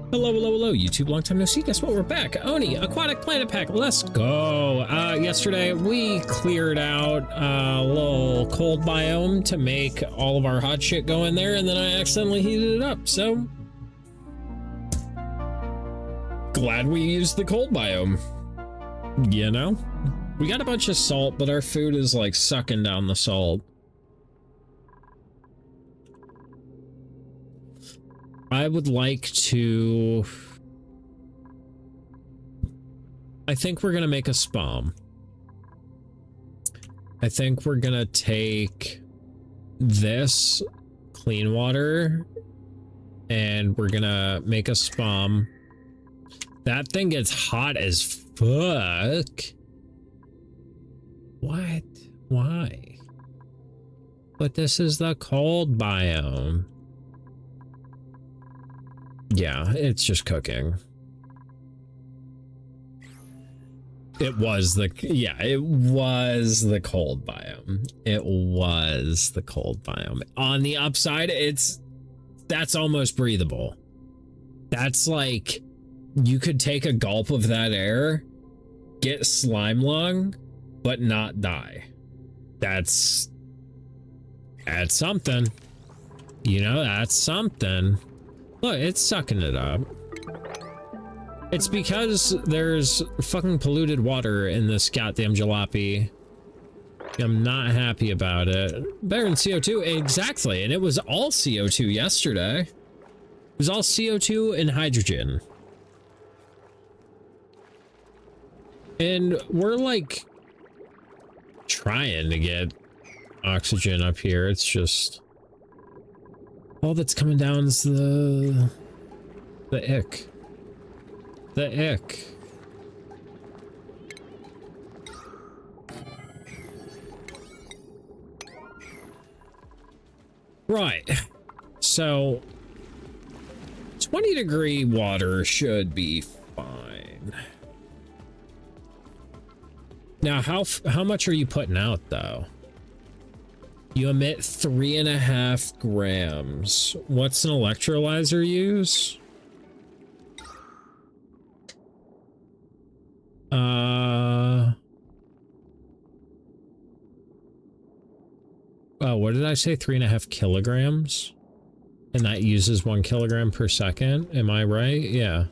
Hello, hello, hello, YouTube. Long time no see. Guess what? We're back. ONI Aquatic Pack. Let's go. Yesterday we cleared out a little cold biome to make all of our hot shit go in there, and then I accidentally heated it up. So glad we used the cold biome. You know, we got a bunch of salt, but our food is like sucking down the salt. I would like to... I think we're gonna make a spam. I think we're gonna take this clean water and we're gonna make a spam. That thing gets hot as fuck. What? Why? But this is the cold biome. Yeah, it's just cooking. It was the, yeah, it was the cold biome. It was the cold biome. On the upside, that's almost breathable. That's like, you could take a gulp of that air, get slime lung, but not die. That's something. You know, that's something. Look, it's sucking it up. It's because there's fucking polluted water in this goddamn jalopy. I'm not happy about it. Better than CO2, exactly. And it was all CO2 yesterday. It was all CO2 and hydrogen. And we're like trying to get oxygen up here. It's just... all that's coming down is the ick. The ick. Right. So 20-degree water should be fine. Now, how much are you putting out though? You emit 3.5 grams. What's an electrolyzer use? Oh, what did I say? 3.5 kilograms? And that uses 1 kilogram per second. Am I right? Yeah.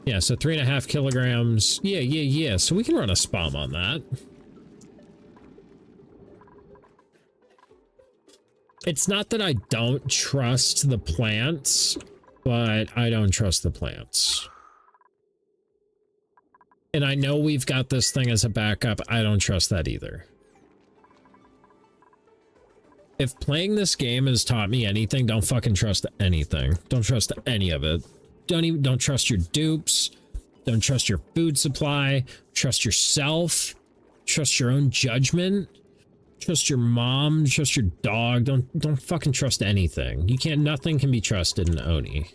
Yeah, so 3.5 kilograms. Yeah. So we can run a spam on that. It's not that I don't trust the plants, but I don't trust the plants. And I know we've got this thing as a backup. I don't trust that either. If playing this game has taught me anything, don't fucking trust anything. Don't trust any of it. Don't trust your dupes. Don't trust your food supply. Trust yourself. Trust your own judgment. Trust your mom, trust your dog. Don't fucking trust anything. You can't, nothing can be trusted in ONI.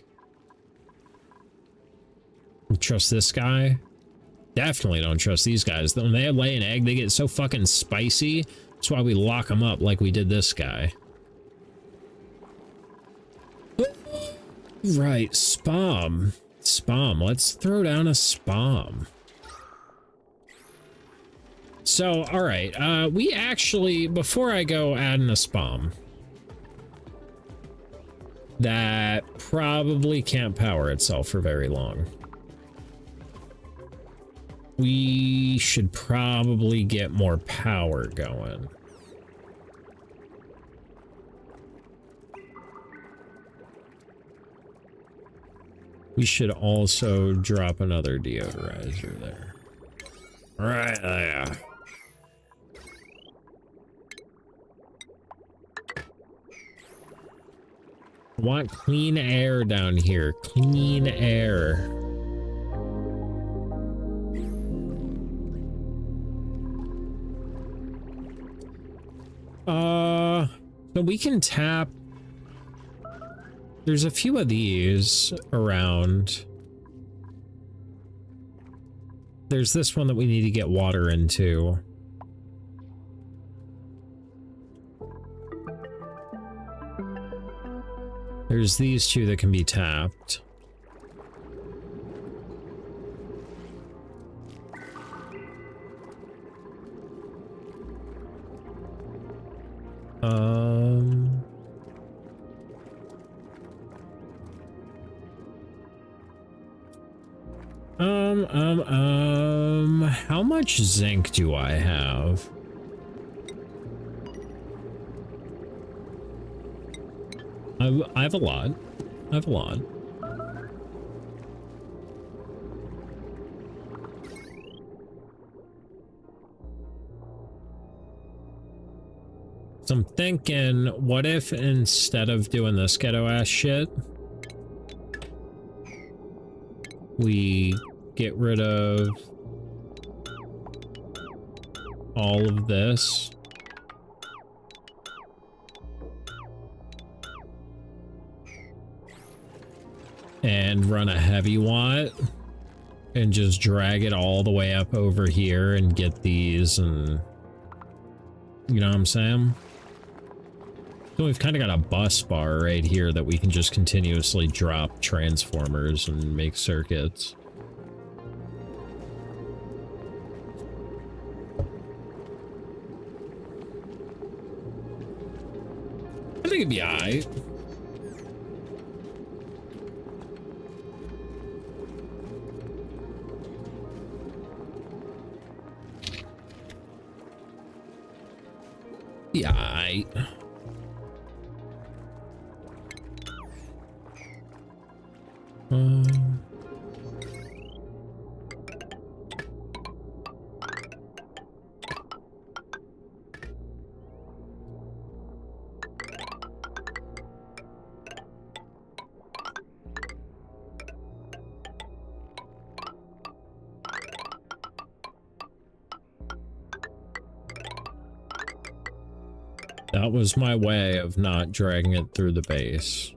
Trust this guy? Definitely don't trust these guys. When they lay an egg, they get so fucking spicy. That's why we lock them up like we did this guy. Right, spam. Spam. Let's throw down a spam. So, all right, we actually, before I go adding a spam, that probably can't power itself for very long. We should probably get more power going. We should also drop another deodorizer there. Right there. I want clean air down here. Clean air. So we can tap. There's a few of these around. There's this one that we need to get water into. There's these two that can be tapped. Um, how much zinc do I have? I have a lot. I have a lot. So I'm thinking, what if instead of doing this ghetto ass shit, we get rid of all of this. And run a heavy watt and just drag it all the way up over here and get these, and you know what I'm saying? So we've kind of got a bus bar right here that we can just continuously drop transformers and make circuits. I think it'd be alright. Yeah, that was my way of not dragging it through the base.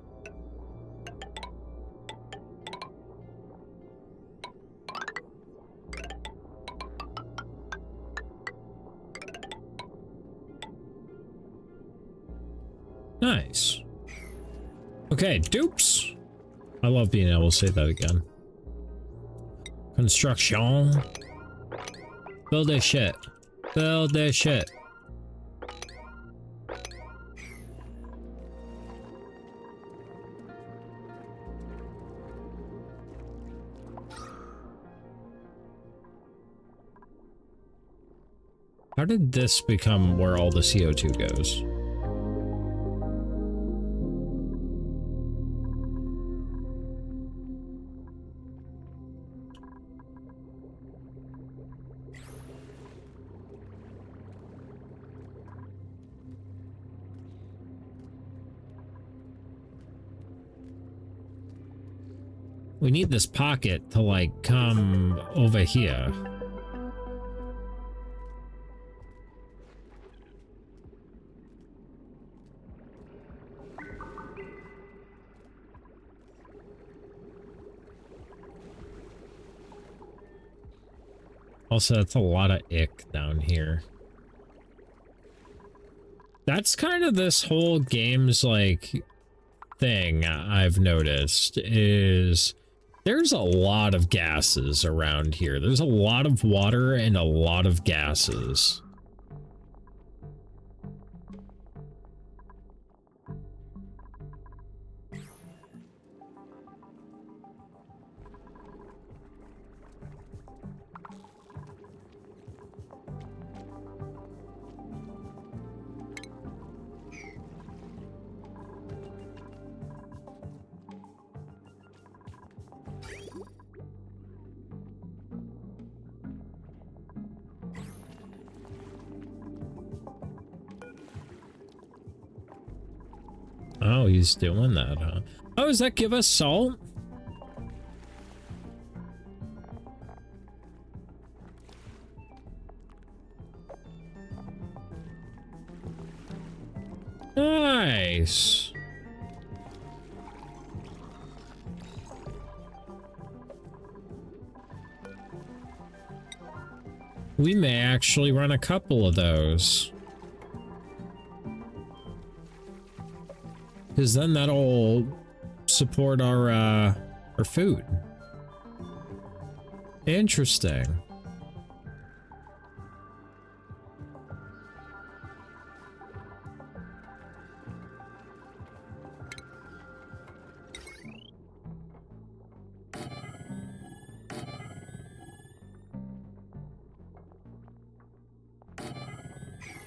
Nice. Okay, dupes. I love being able to say that again. Construction. Build this shit. Build this shit. How did this become where all the CO2 goes? We need this pocket to, like, come over here. Also, that's a lot of ick down here. That's kind of this whole game's, like, thing I've noticed is there's a lot of gases around here. There's a lot of water and a lot of gases. Oh, he's doing that, huh? Oh, does that give us salt? Nice. We may actually run a couple of those. Because then that'll support our food. Interesting.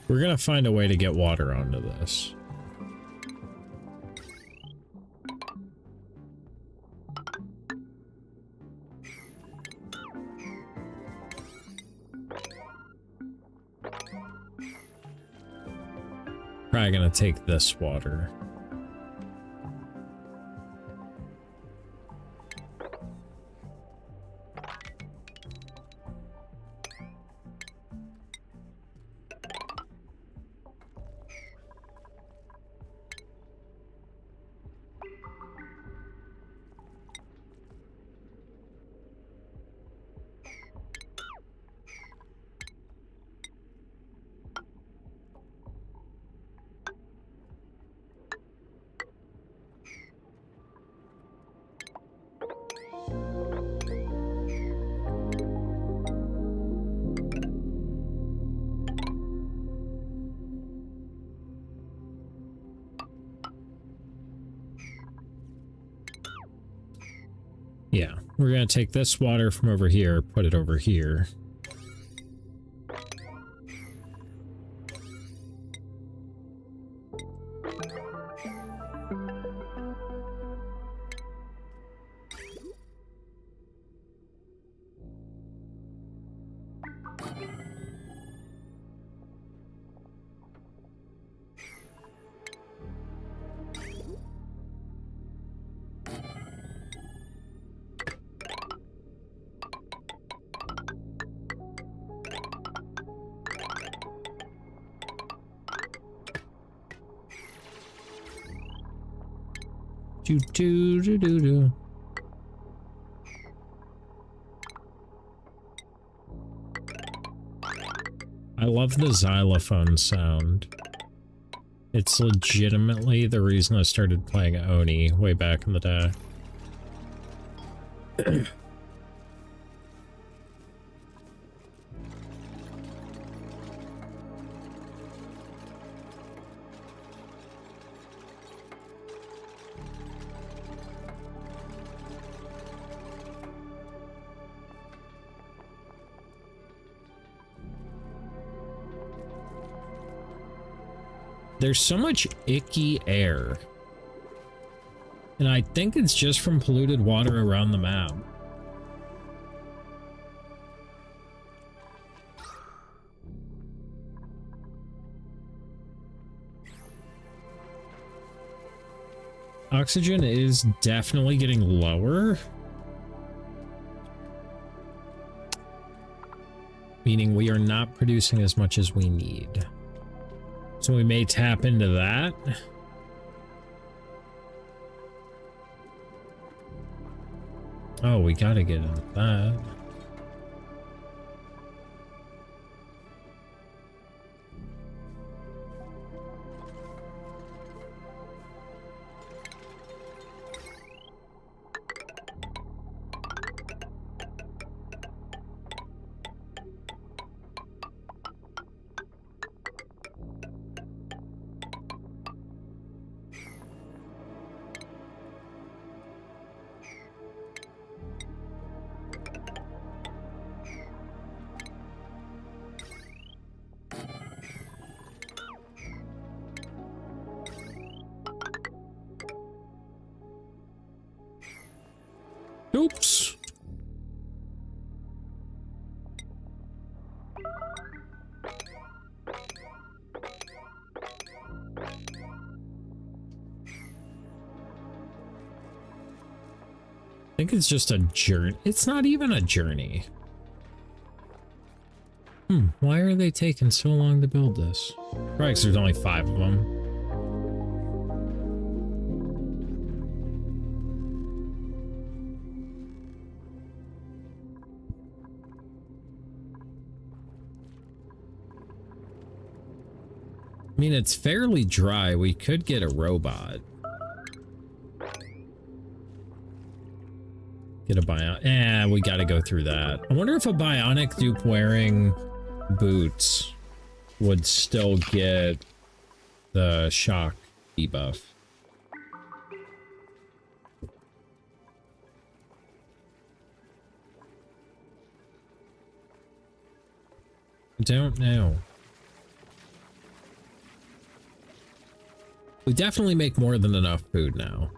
We're gonna find a way to get water onto this. Probably gonna take this water. Yeah, we're gonna take this water from over here, put it over here. Do do do do do. I love the xylophone sound. It's legitimately the reason I started playing ONI way back in the day. There's so much icky air. And I think it's just from polluted water around the map. Oxygen is definitely getting lower. Meaning we are not producing as much as we need. So we may tap into that. Oh, we gotta get into that. Oops. I think it's just a journey. It's not even a journey. Why are they taking so long to build this? Probably because there's only 5 of them. I mean, it's fairly dry. We could get a robot. Get a bionic. We gotta go through that. I wonder if a bionic dupe wearing boots would still get the shock debuff. I don't know. We definitely make more than enough food now.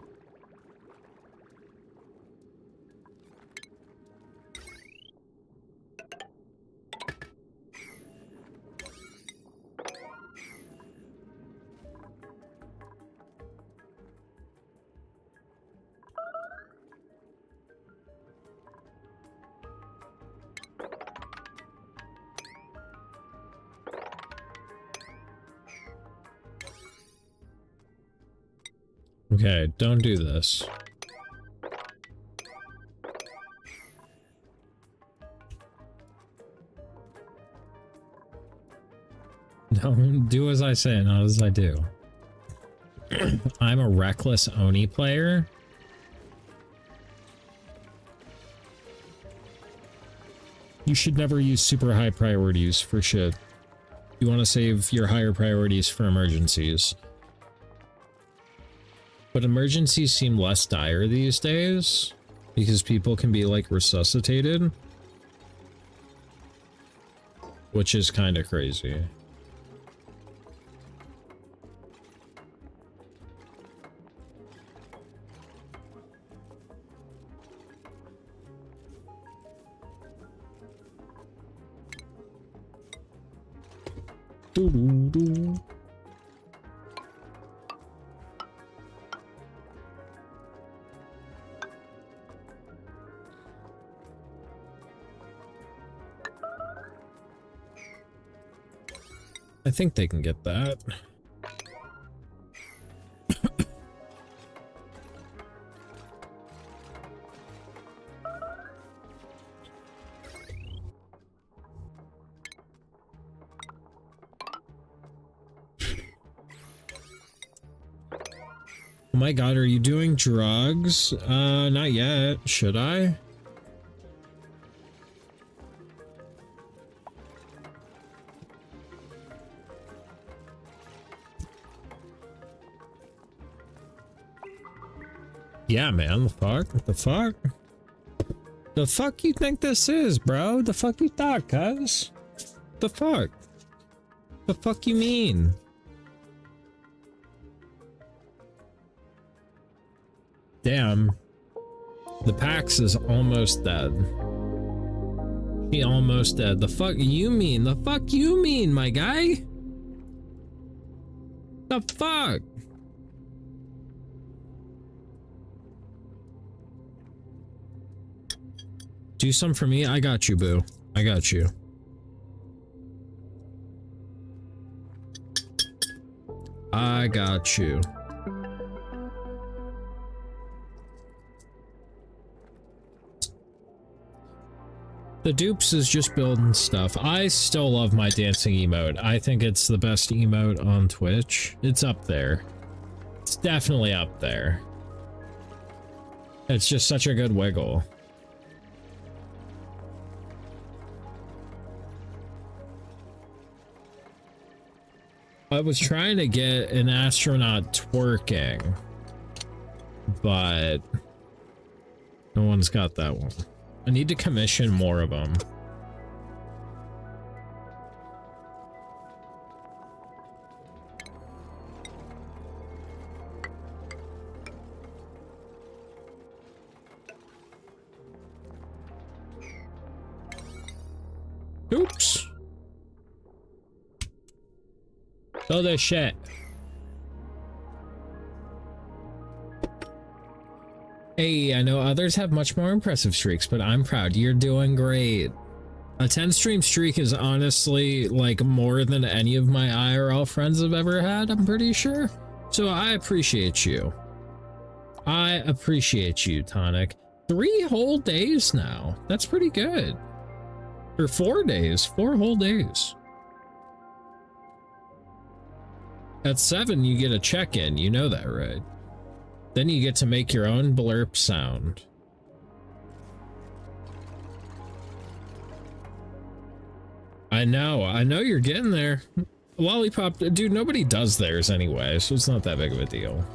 Okay, don't do this. Don't do as I say, not as I do. I'm a reckless Oni player. You should never use super high priorities for shit. You want to save your higher priorities for emergencies. But emergencies seem less dire these days because people can be like resuscitated, which is kind of crazy. Doo-doo-doo. I think they can get that. Oh my god, are you doing drugs? Not yet. Should I? Yeah, man, the fuck? What the fuck? The fuck you think this is, bro? The fuck you thought, cuz? The fuck? The fuck you mean? Damn. The Pax is almost dead. He almost dead. The fuck you mean? The fuck you mean, my guy? The fuck? Do some for me? I got you, boo. I got you. I got you. The dupes is just building stuff. I still love my dancing emote. I think it's the best emote on Twitch. It's up there. It's definitely up there. It's just such a good wiggle. I was trying to get an astronaut twerking, but no one's got that one. I need to commission more of them. Oops. Oh, this shit. Hey, I know others have much more impressive streaks, but I'm proud. You're doing great. A 10 stream streak is honestly like more than any of my IRL friends have ever had, I'm pretty sure. So I appreciate you. I appreciate you, Tonic. 3 whole days now. That's pretty good. Or 4 days. 4 whole days. At 7, you get a check-in. You know that, right? Then you get to make your own blurp sound. I know you're getting there. Lollipop, dude, nobody does theirs anyway, so it's not that big of a deal.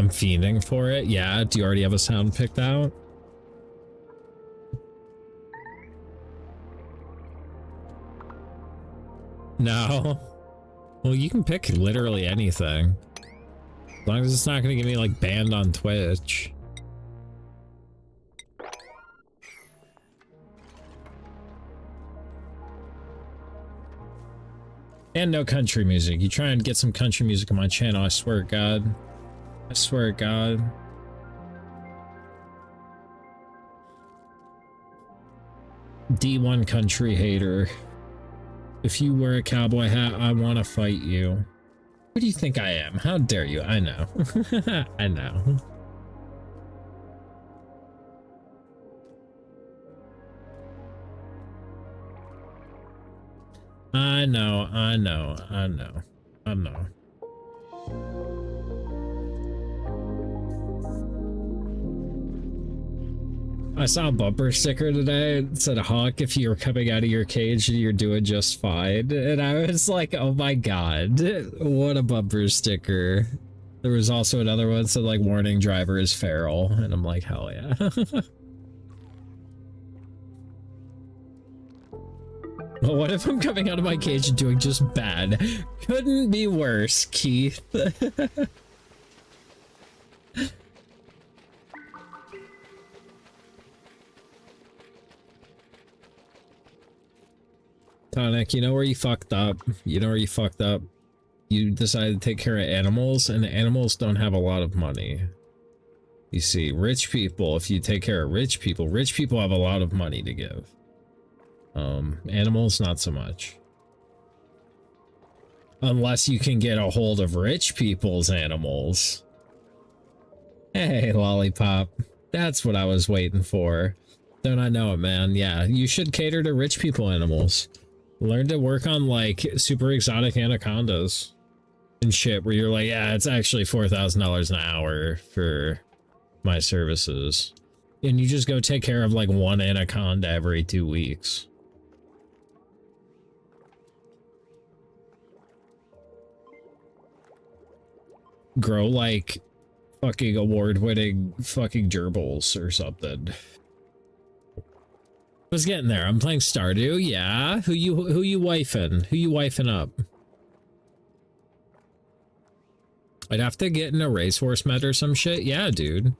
I'm fiending for it. Yeah, do you already have a sound picked out? No. Well, you can pick literally anything. As long as it's not gonna get me like banned on Twitch. And no country music. You try and get some country music on my channel, I swear to God. I swear to God. D1 country hater. If you wear a cowboy hat, I want to fight you. Who do you think I am? How dare you? I know. I know. I know, I know, I know, I know. I saw a bumper sticker today. It said, Hawk, if you were coming out of your cage, you're doing just fine. And I was like, oh my God, what a bumper sticker. There was also another one that said, like, warning, driver is feral. And I'm like, hell yeah. Well, what if I'm coming out of my cage and doing just bad? Couldn't be worse, Keith. Tonic, you know where you fucked up? You know where you fucked up? You decided to take care of animals, and animals don't have a lot of money. You see, rich people, if you take care of rich people have a lot of money to give. Animals, not so much. Unless you can get a hold of rich people's animals. Hey, Lollipop. That's what I was waiting for. Don't I know it, man? Yeah, you should cater to rich people animals. Learn to work on, like, super exotic anacondas and shit, where you're like, yeah, it's actually $4,000 an hour for my services. And you just go take care of, like, one anaconda every 2 weeks. Grow, like, fucking award-winning fucking gerbils or something. I was getting there. I'm playing Stardew. Yeah. Who you wifing? Who you wifing up? I'd have to get in a racehorse med or some shit. Yeah, dude.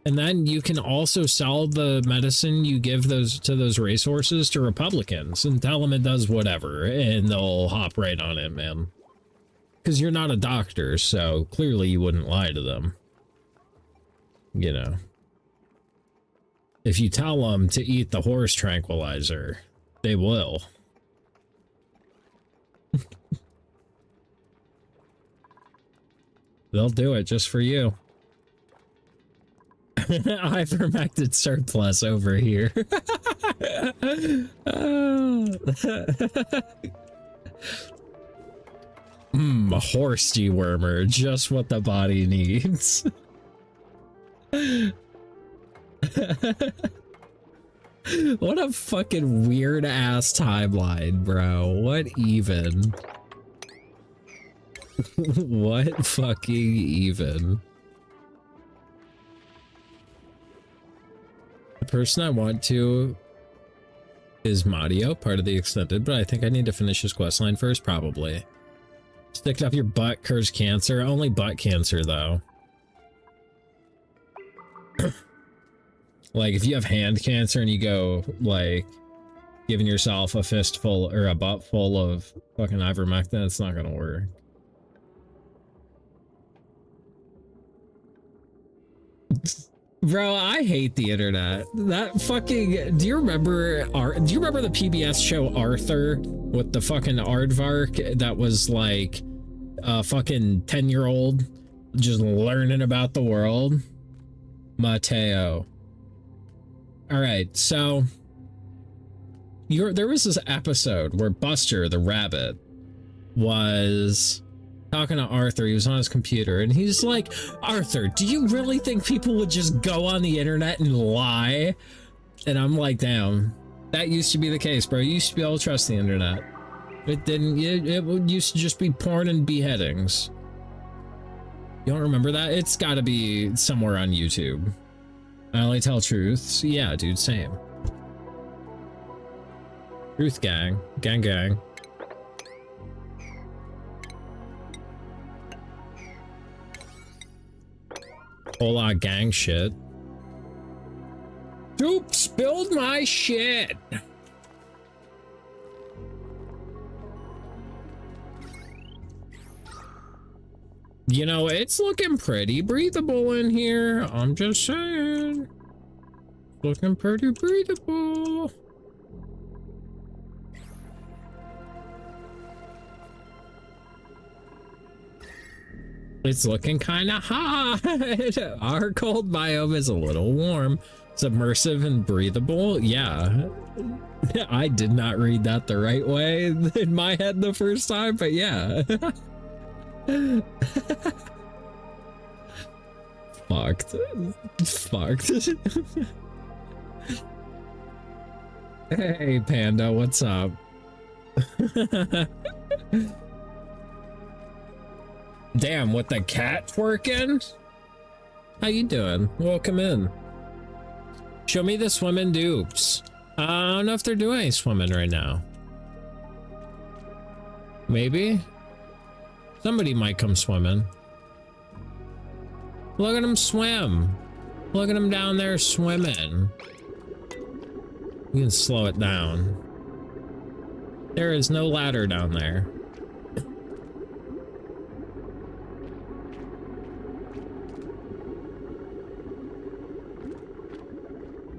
And then you can also sell the medicine you give to those racehorses to Republicans and tell them it does whatever, and they'll hop right on it, man. Because you're not a doctor, so clearly you wouldn't lie to them. You know. If you tell them to eat the horse tranquilizer, they will. They'll do it just for you. Ivermectin surplus over here. A horse dewormer, just what the body needs. What a fucking weird ass timeline, bro. What even? What fucking even? The person I want to is Mario, part of the extended, but I think I need to finish his questline first, probably. Stick it up your butt, cures cancer. Only butt cancer, though. Like, if you have hand cancer and you go, like, giving yourself a fistful or a butt full of fucking ivermectin, it's not gonna work. Bro, I hate the internet. That fucking... Do you remember the PBS show Arthur with the fucking aardvark that was like a fucking 10-year-old just learning about the world? Mateo. Alright, so there was this episode where Buster the rabbit was talking to Arthur. He was on his computer and he's like, Arthur, do you really think people would just go on the internet and lie? And I'm like, damn, that used to be the case, bro. You used to be able to trust the internet. It didn't. It used to just be porn and beheadings. You don't remember that? It's got to be somewhere on YouTube. I only tell truths. Yeah, dude, same. Truth gang. Gang gang. Whole lot of gang shit. Dude, spilled my shit. You know, it's looking pretty breathable in here. I'm just saying. Looking pretty breathable. It's looking kind of hot. Our cold biome is a little warm. Submersive and breathable. Yeah. I did not read that the right way in my head the first time, but yeah. Fucked. Fucked. Hey, Panda, what's up? Damn, with the cat twerking? How you doing? Welcome in. Show me the swimming dupes. I don't know if they're doing any swimming right now. Maybe? Somebody might come swimming. Look at them swim. Look at them down there swimming. You can slow it down. There is no ladder down there.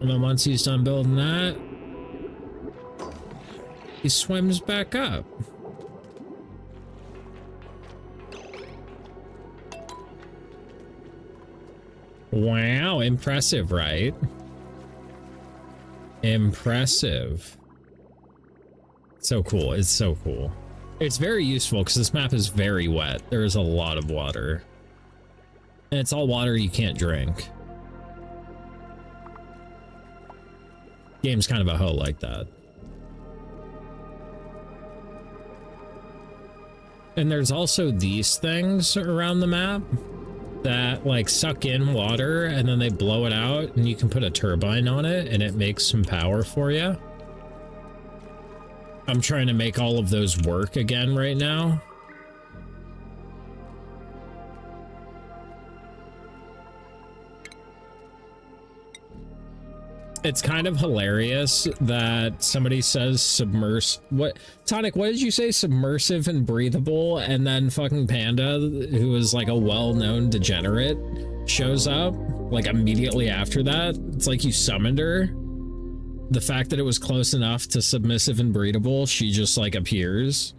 And then once he's done building that, he swims back up. Wow, impressive, right? Impressive. So cool. It's so cool. It's very useful because this map is very wet. There is a lot of water. And it's all water you can't drink. Game's kind of a hoe like that. And there's also these things around the map that like suck in water and then they blow it out and you can put a turbine on it and it makes some power for you. I'm trying to make all of those work again right now. It's kind of hilarious that somebody says what Tonic, what did you say? Submersive and breathable, and then fucking Panda, who is like a well-known degenerate, shows up like immediately after that. It's like you summoned her. The fact that it was close enough to submissive and breathable, she just like appears.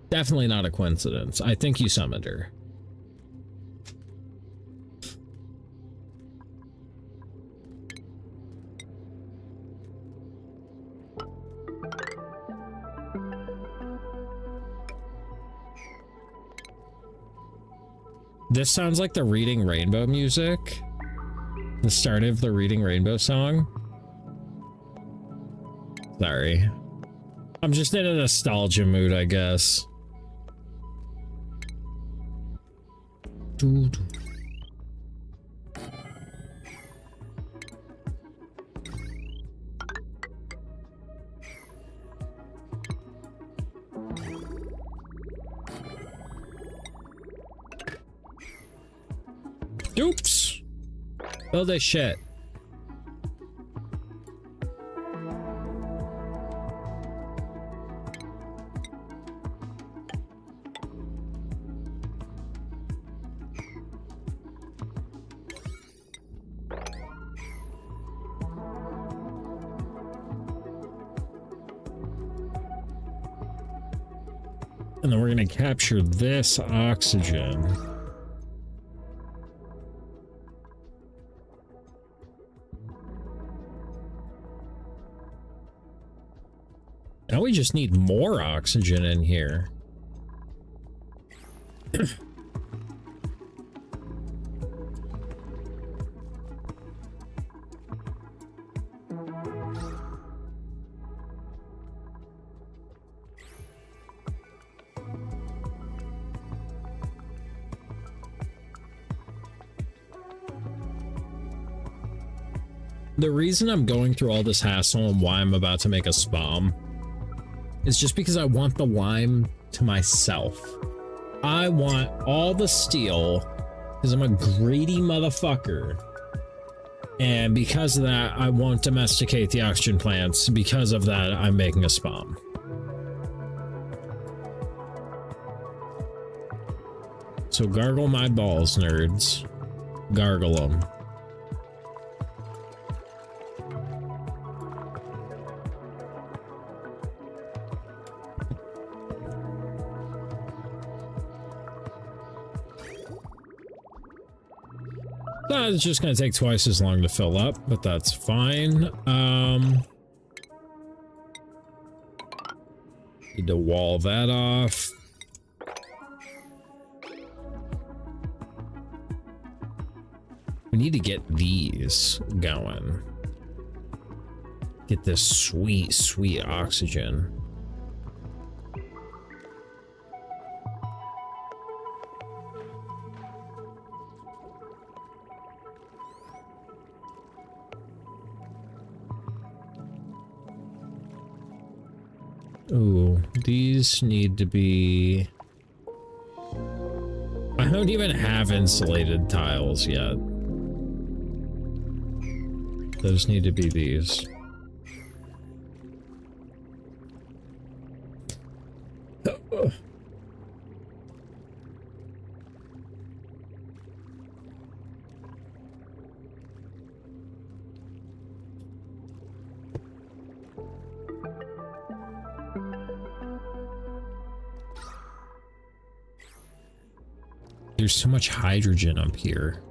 Definitely not a coincidence. I think you summoned her. This sounds like the Reading Rainbow music. The start of the Reading Rainbow song. Sorry. I'm just in a nostalgia mood, I guess. Oops. Build this shit. And then we're gonna capture this oxygen. Now we just need more oxygen in here. The reason I'm going through all this hassle and why I'm about to make a spam is just because I want the lime to myself. I want all the steel because I'm a greedy motherfucker. And because of that, I won't domesticate the oxygen plants. Because of that, I'm making a spam. So gargle my balls, nerds. Gargle them. It's just going to take twice as long to fill up, but that's fine. Need to wall that off. We need to get these going. Get this sweet, sweet oxygen. Ooh, these need to be... I don't even have insulated tiles yet. Those need to be these. There's so much hydrogen up here.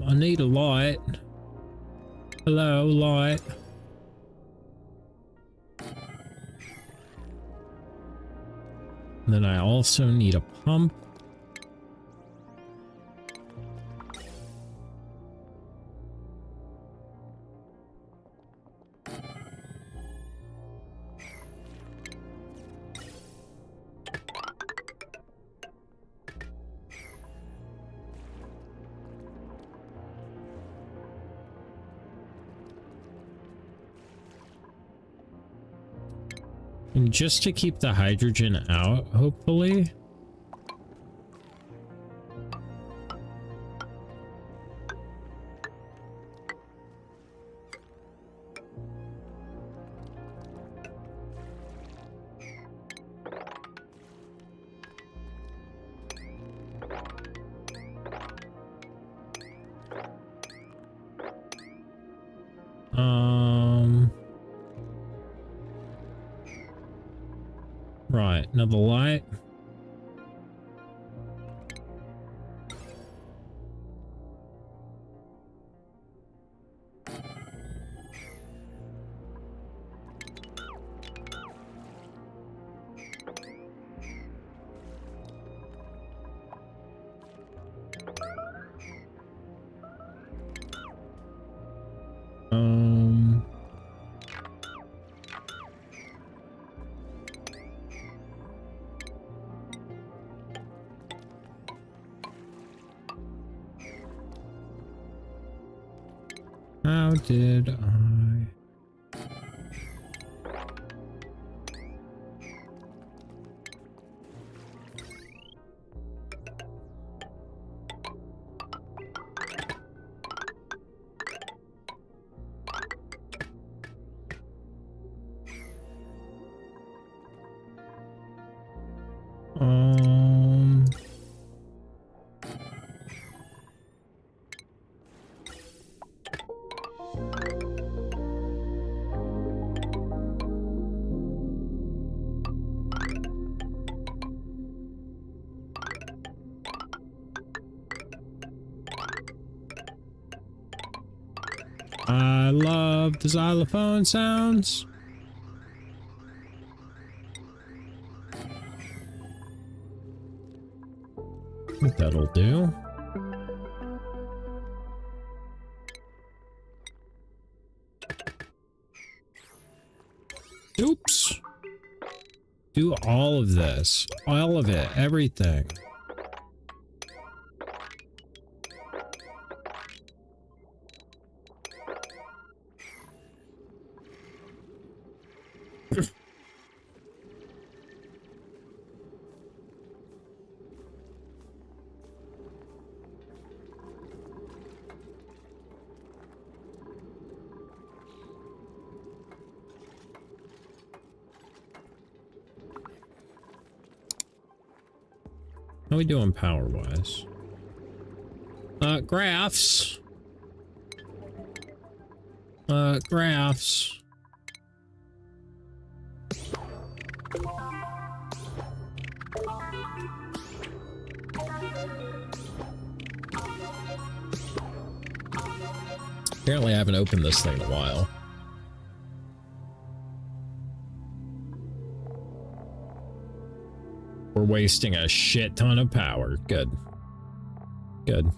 I need a light. Hello, light. And then I also need a pump. And just to keep the hydrogen out, hopefully. Right, another light. How did I? of the xylophone sounds. I think that'll do. Oops. Do all of this. All of it. Everything. How we doing power-wise? Graphs. Graphs. Apparently I haven't opened this thing in a while. We're wasting a shit ton of power. Good. Good.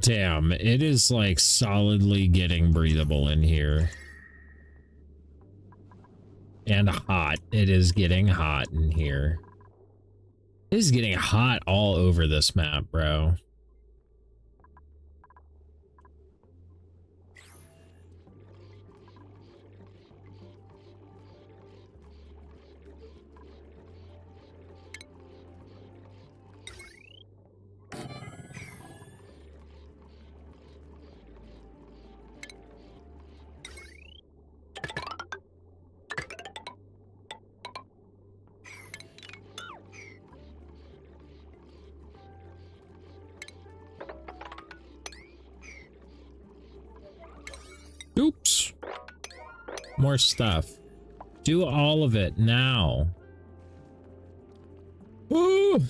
Damn, it is like solidly getting breathable in here. And hot. It is getting hot in here. It is getting hot all over this map, bro. Oops. More stuff. Do all of it now. Woo!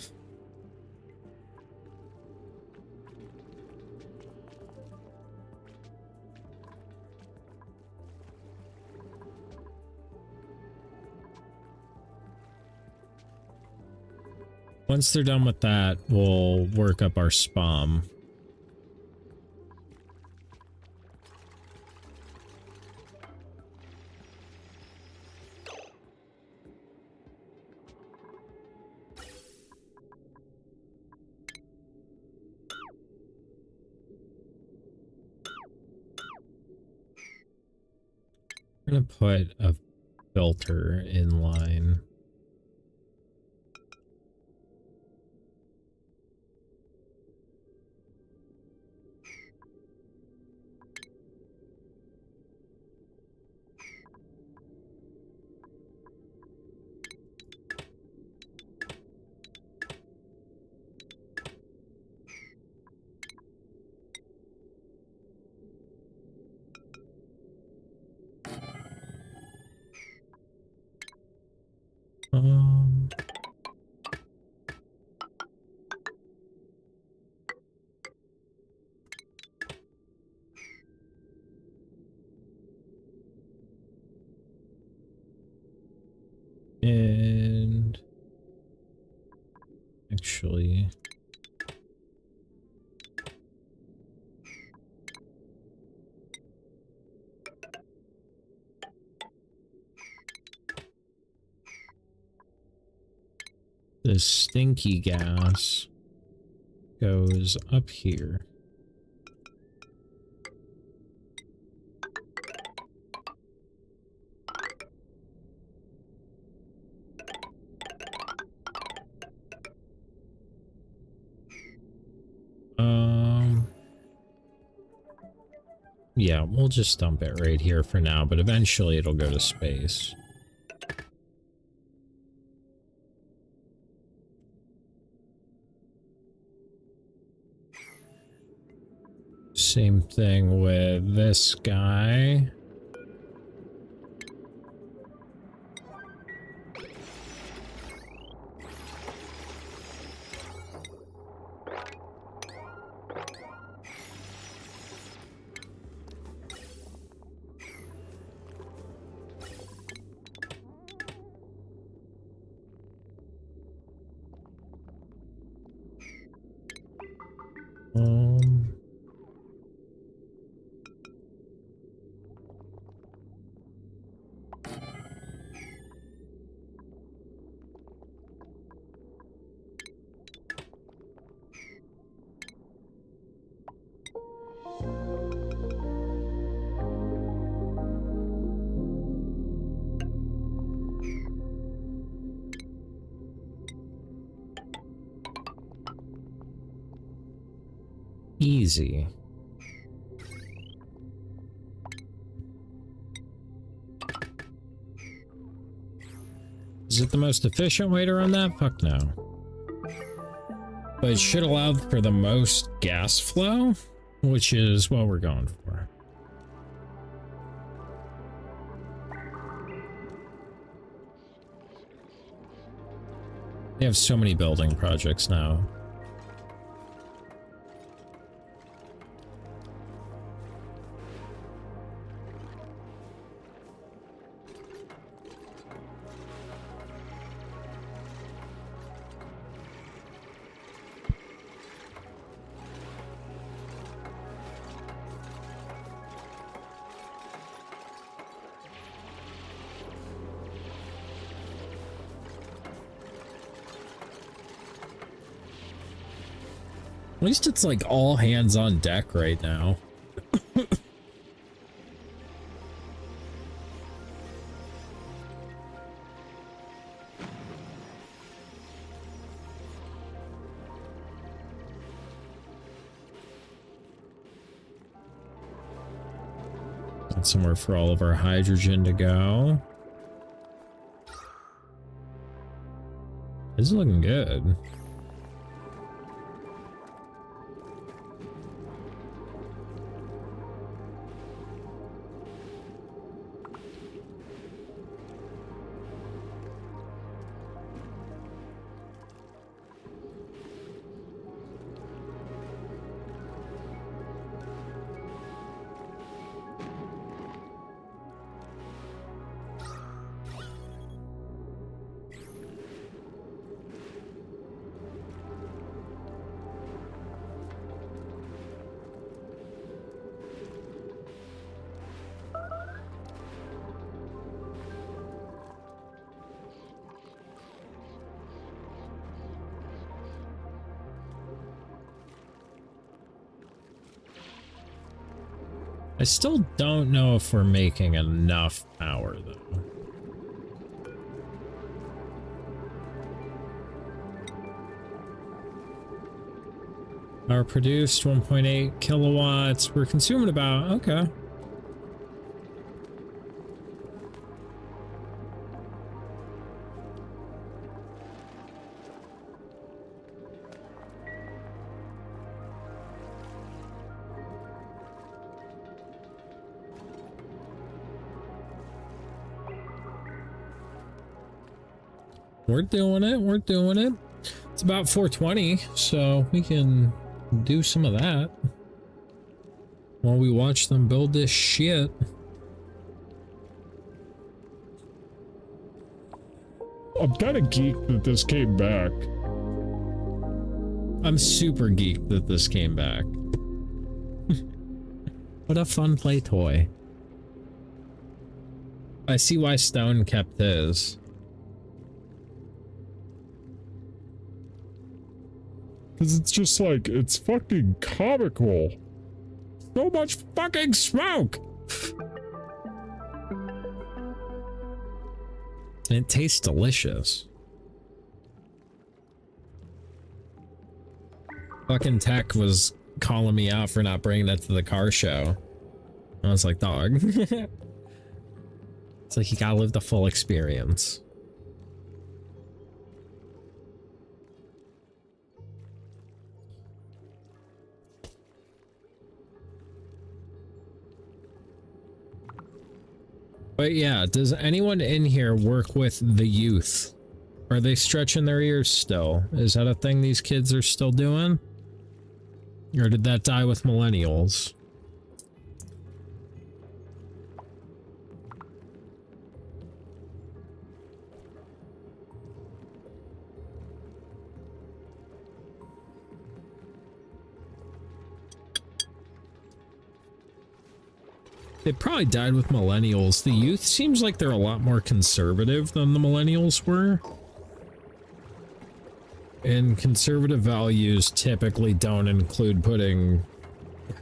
Once they're done with that, we'll work up our spam. I'm gonna put a filter in line. And actually, the stinky gas goes up here. Yeah, we'll just dump it right here for now, but eventually it'll go to space. Same thing with this guy. Easy. Is it the most efficient way to run that? Fuck no. But it should allow for the most gas flow, which is what we're going for. They have so many building projects now. At least it's like all hands on deck right now. Got somewhere for all of our hydrogen to go. This is looking good. I still don't know if we're making enough power, though. Power produced 1.8 kilowatts. We're consuming about, okay. We're doing it. We're doing it. It's about 4:20, so we can do some of that while we watch them build this shit. I'm kind of geeked that this came back. I'm super geeked that this came back. What a fun play toy. I see why Stone kept his. Because it's just like, it's fucking comical. So much fucking smoke! And it tastes delicious. Fucking Tech was calling me out for not bringing it to the car show. I was like, dog. It's like, you gotta live the full experience. But yeah, does anyone in here work with the youth? Are they stretching their ears still? Is that a thing these kids are still doing? Or did that die with millennials? They probably died with millennials. The youth seems like they're a lot more conservative than the millennials were. And conservative values typically don't include putting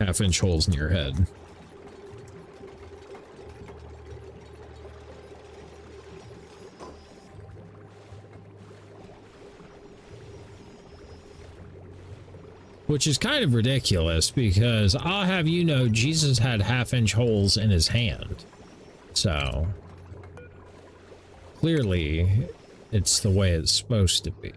half-inch holes in your head. Which is kind of ridiculous because I'll have you know Jesus had half-inch holes in his hand. So clearly it's the way it's supposed to be.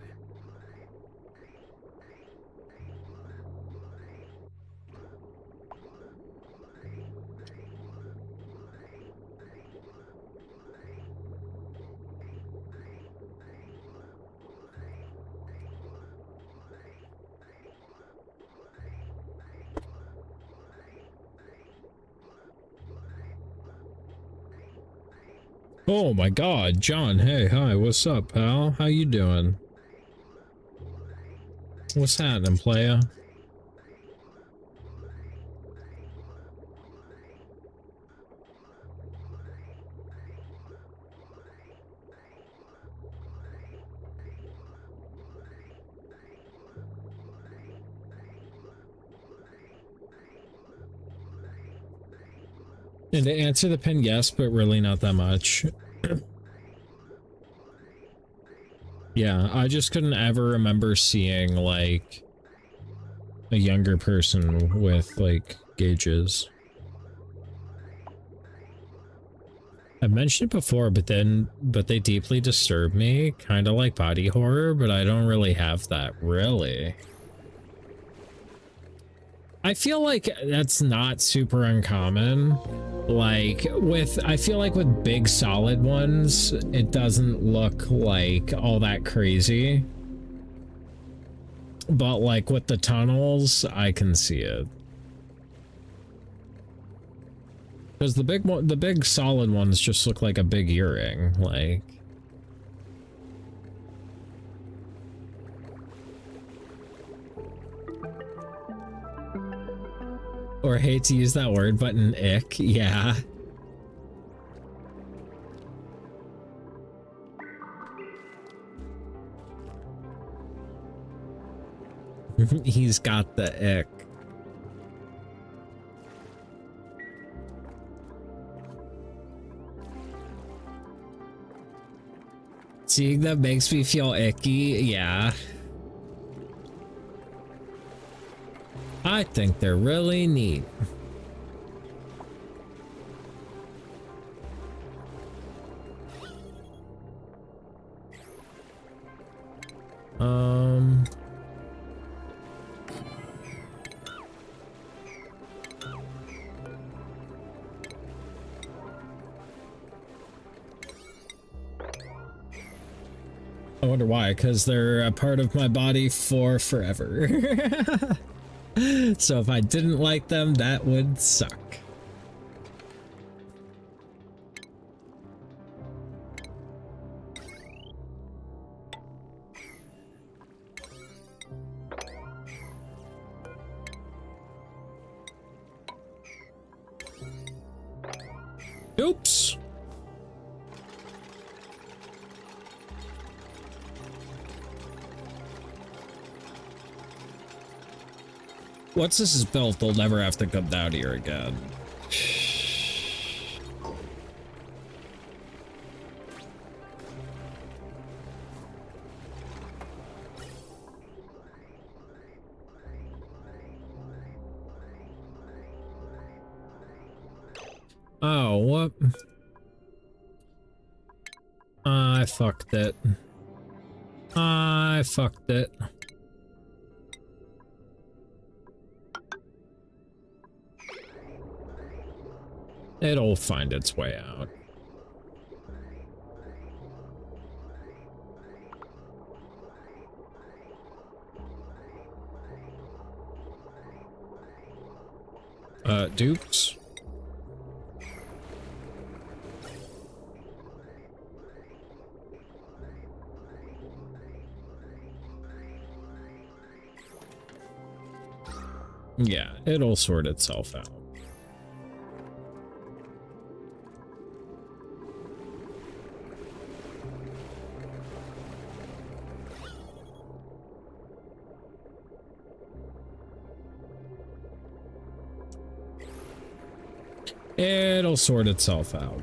Oh my god, John, hey, hi, what's up, pal? How you doing? What's happening, playa? And to answer the pin, yes, but really not that much. Yeah, I just couldn't ever remember seeing, like, a younger person with, like, gauges. I've mentioned it before, but they deeply disturb me, kind of like body horror, but I don't really have that, really. I feel like that's not super uncommon. Like I feel like with big solid ones, it doesn't look like all that crazy. But like with the tunnels, I can see it. Because the big solid ones just look like a big earring, like. Or hate to use that word, but an ick, yeah. He's got the ick. Seeing that makes me feel icky, yeah. I think they're really neat. I wonder why, because they're a part of my body for forever. So if I didn't like them, that would suck. Oops. Once this is built, they'll never have to come down here again. Oh, what? I fucked it. I fucked it. It'll find its way out. Dupes. Yeah, it'll sort itself out. It'll sort itself out.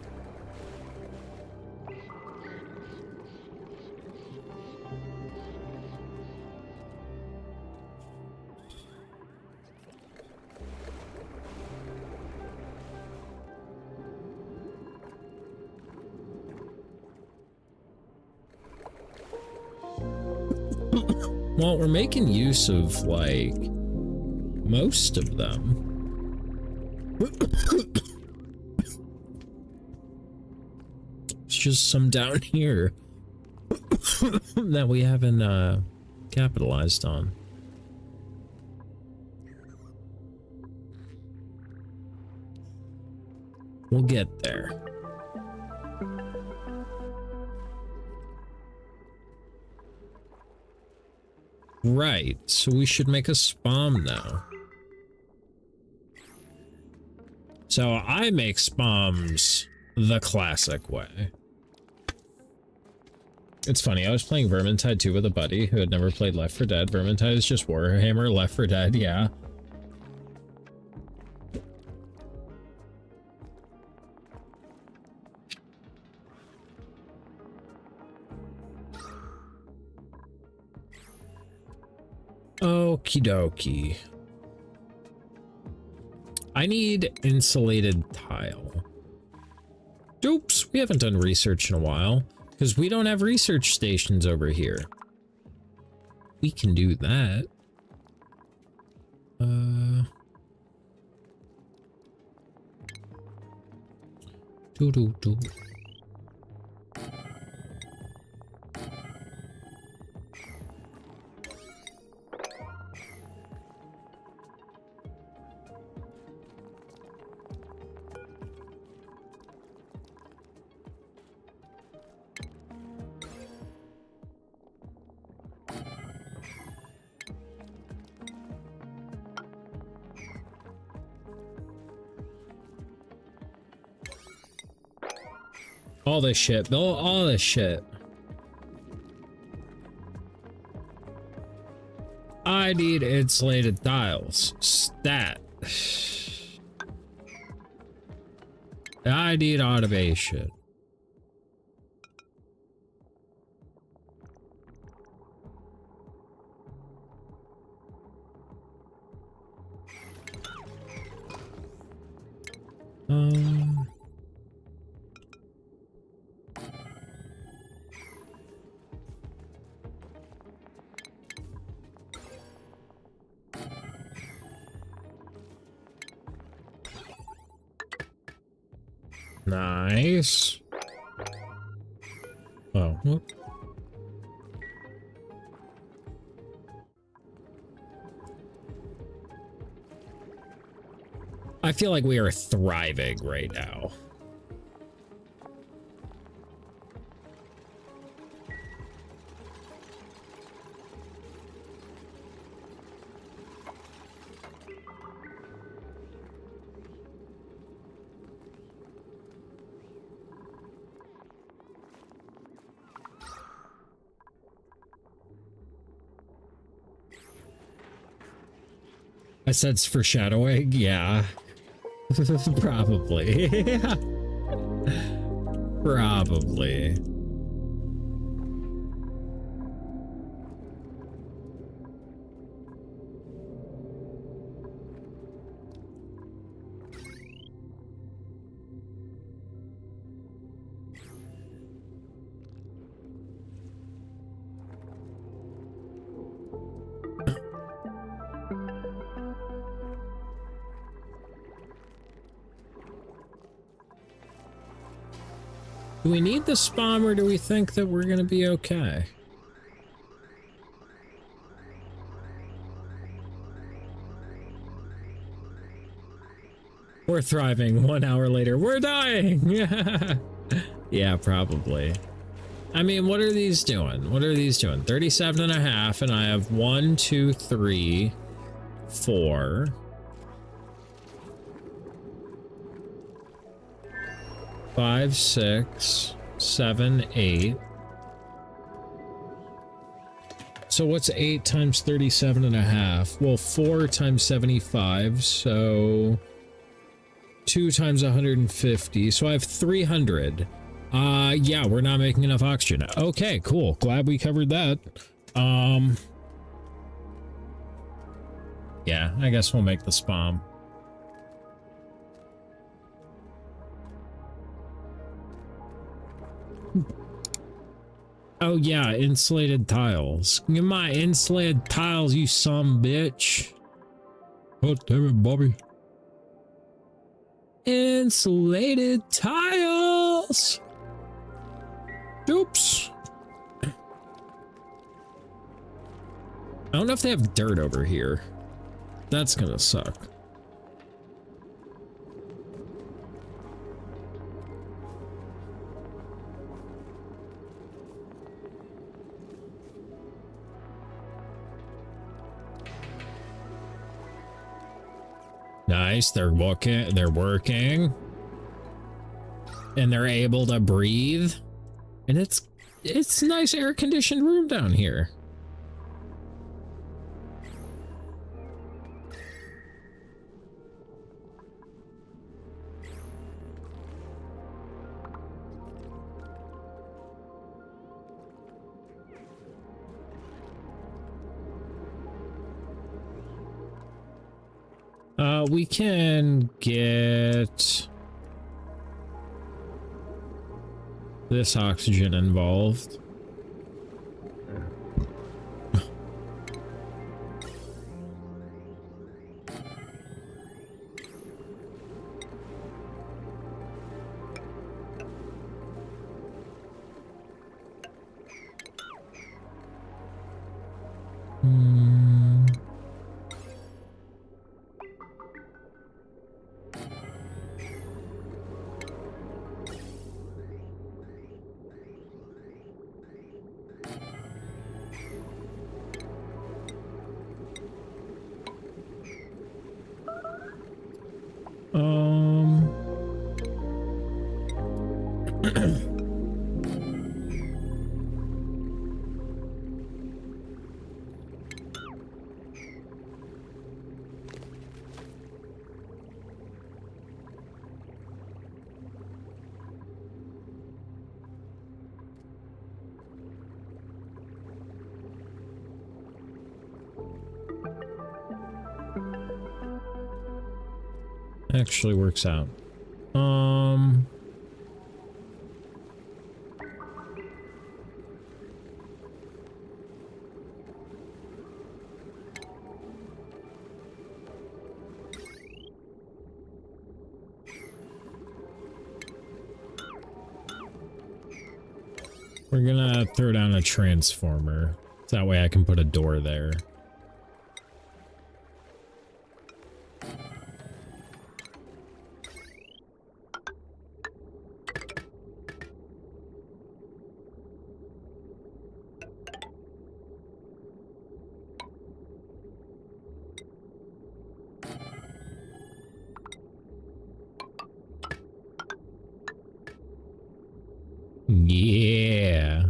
Well, we're making use of, like, most of them. It's just some down here that we haven't capitalized on. We'll get there. Right, so we should make a spam now. So I make spams the classic way. It's funny, I was playing Vermintide 2 with a buddy who had never played Left 4 Dead. Vermintide is just Warhammer, Left 4 Dead, yeah. Okie dokie. I need insulated tile. Oops, we haven't done research in a while because we don't have research stations over here. We can do that. Do. All this shit, Bill, all this shit. I need insulated tiles. Stat. I need automation. Nice. Oh, whoop. I feel like we are thriving right now. I said it's foreshadowing, yeah. Probably. Probably. Do we need the spawn or do we think that we're gonna be okay? we're thriving. 1 hour later, we're dying. Yeah, probably. I mean, what are these doing? What are these doing? 37 and a half, and I have 1, 2, 3, 4. 5, 6, 7, 8. So what's 8 times 37 and a half? Well, 4 times 75, so 2 times 150. So I have 300. Yeah, we're not making enough oxygen. Okay, cool. Glad we covered that. Yeah, I guess we'll make the spam. Oh yeah, insulated tiles. Give me my insulated tiles, you some bitch. Oh, damn it, Bobby. Insulated tiles. Oops. I don't know if they have dirt over here. That's gonna suck. Nice, they're working. And they're able to breathe. And it's a nice air-conditioned room down here. We can get this oxygen involved. Actually works out. We're gonna throw down a transformer. So that way I can put a door there. Yeah.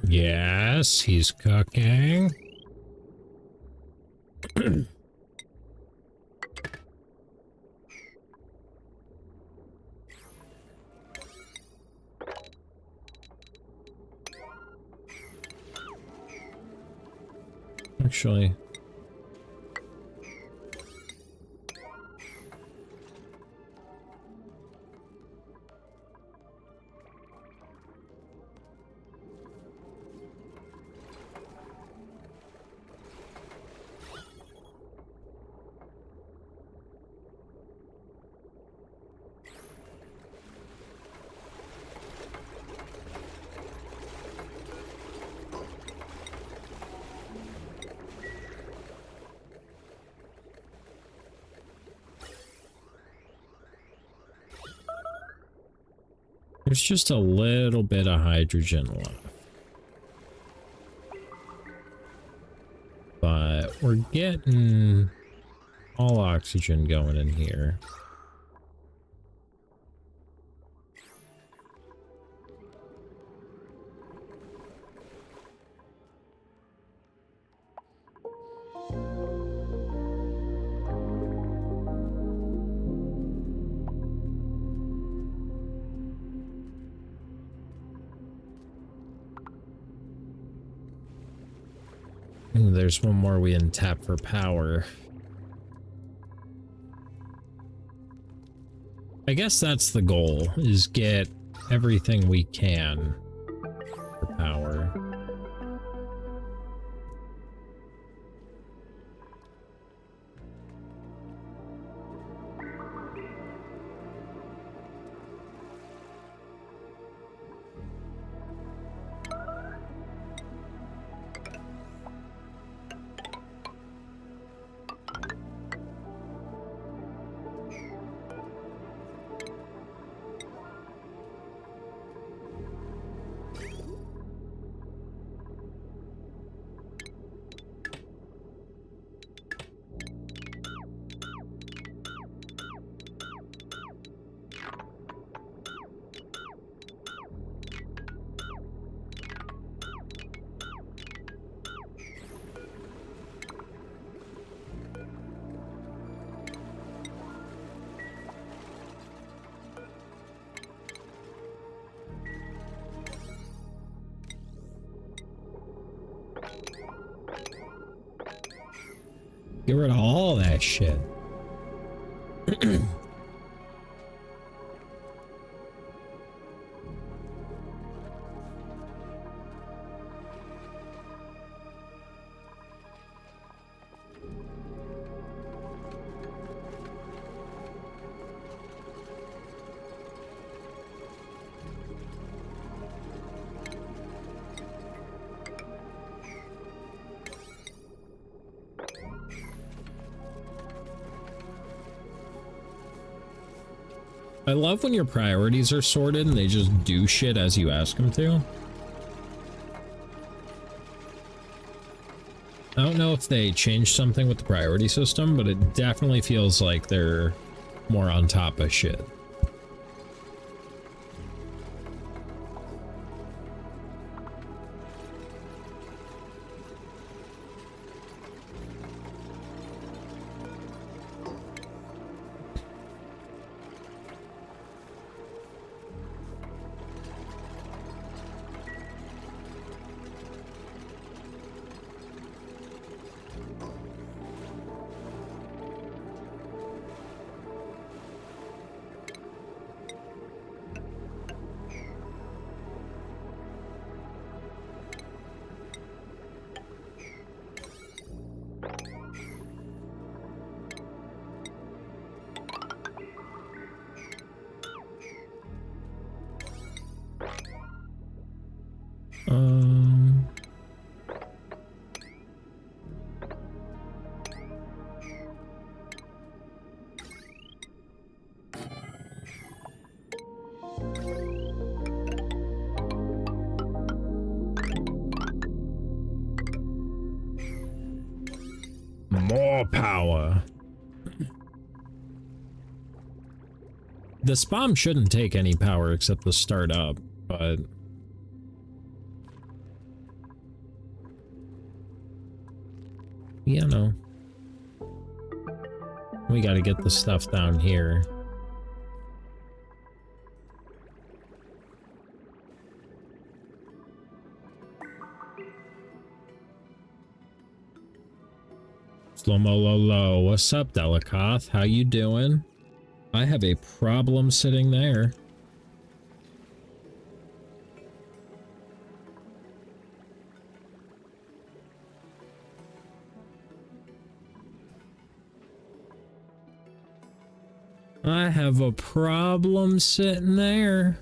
Yes, he's cooking. actually. There's just a little bit of hydrogen left. But we're getting all oxygen going in here. Ooh, there's one more we didn't tap for power. I guess that's the goal, is get everything we can for power. Get rid of all that shit. I love when your priorities are sorted and they just do shit as you ask them to. I don't know if they changed something with the priority system, but it definitely feels like they're more on top of shit. More power. This bomb shouldn't take any power except the start up, but you know, we got to get the stuff down here. SlomoLowLow, what's up, Delicoth? How you doing? I have a problem sitting there. I have a problem sitting there.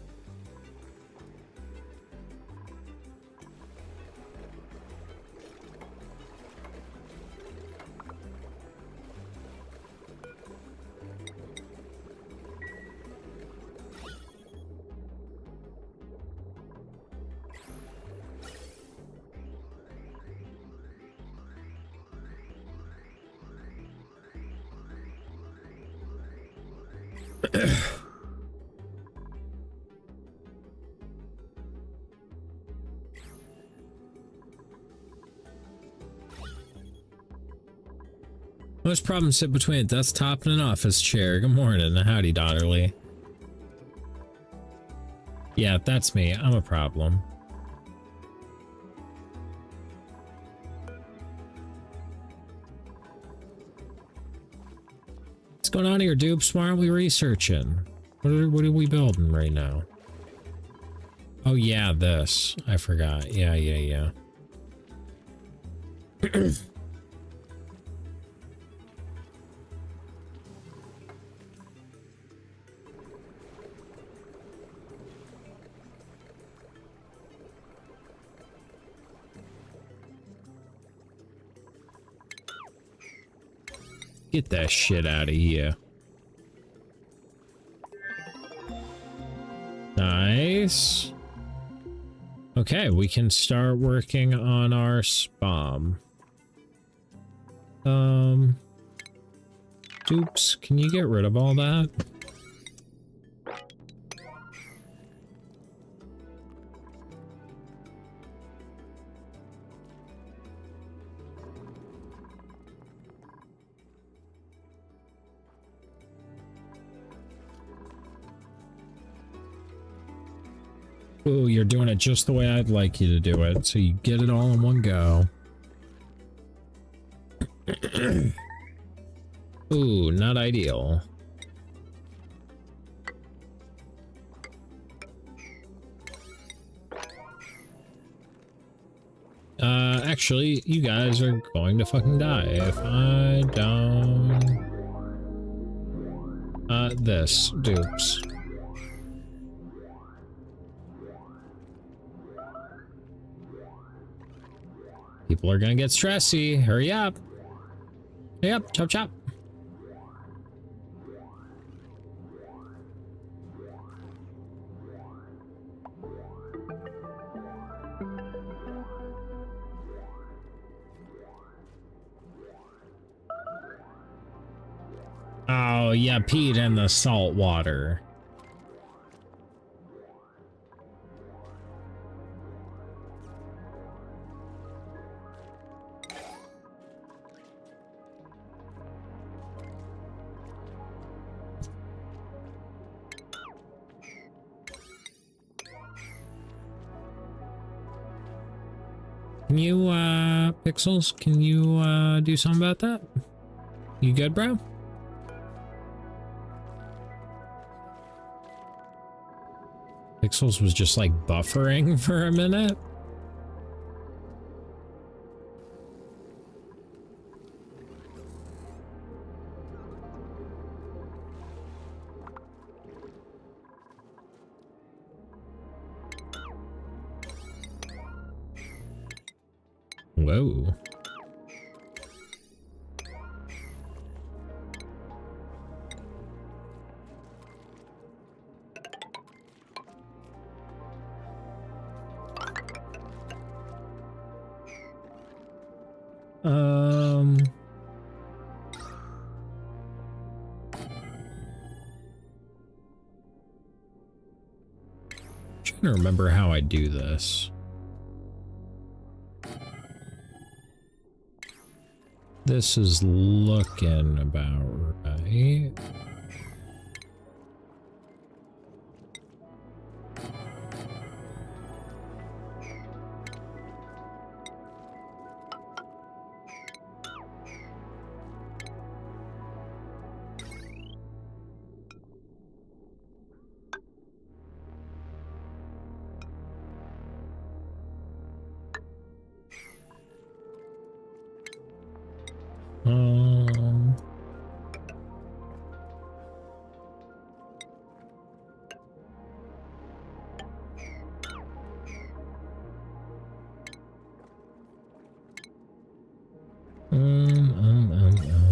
Most problems sit between a desktop and an office chair. Good morning. Howdy, Dotterly. Yeah, that's me. I'm a problem. What's going on here, dupes? Why aren't we researching? What are we building right now? Oh yeah, this. I forgot. Yeah. Get that shit out of here. Nice. Okay, we can start working on our spam. Dupes, can you get rid of all that? Ooh, you're doing it just the way I'd like you to do it, so you get it all in one go. Ooh, not ideal. Actually, you guys are going to fucking die if I don't... this, dupes. People are gonna get stressy. Hurry up. Hurry up, chop chop. Oh, yeah, peed in the salt water. Can you, Pixels, can you, do something about that? You good, bro? Pixels was just, like, buffering for a minute. Whoa. Trying to remember how I do this. This is looking about right. Um, um, um, um.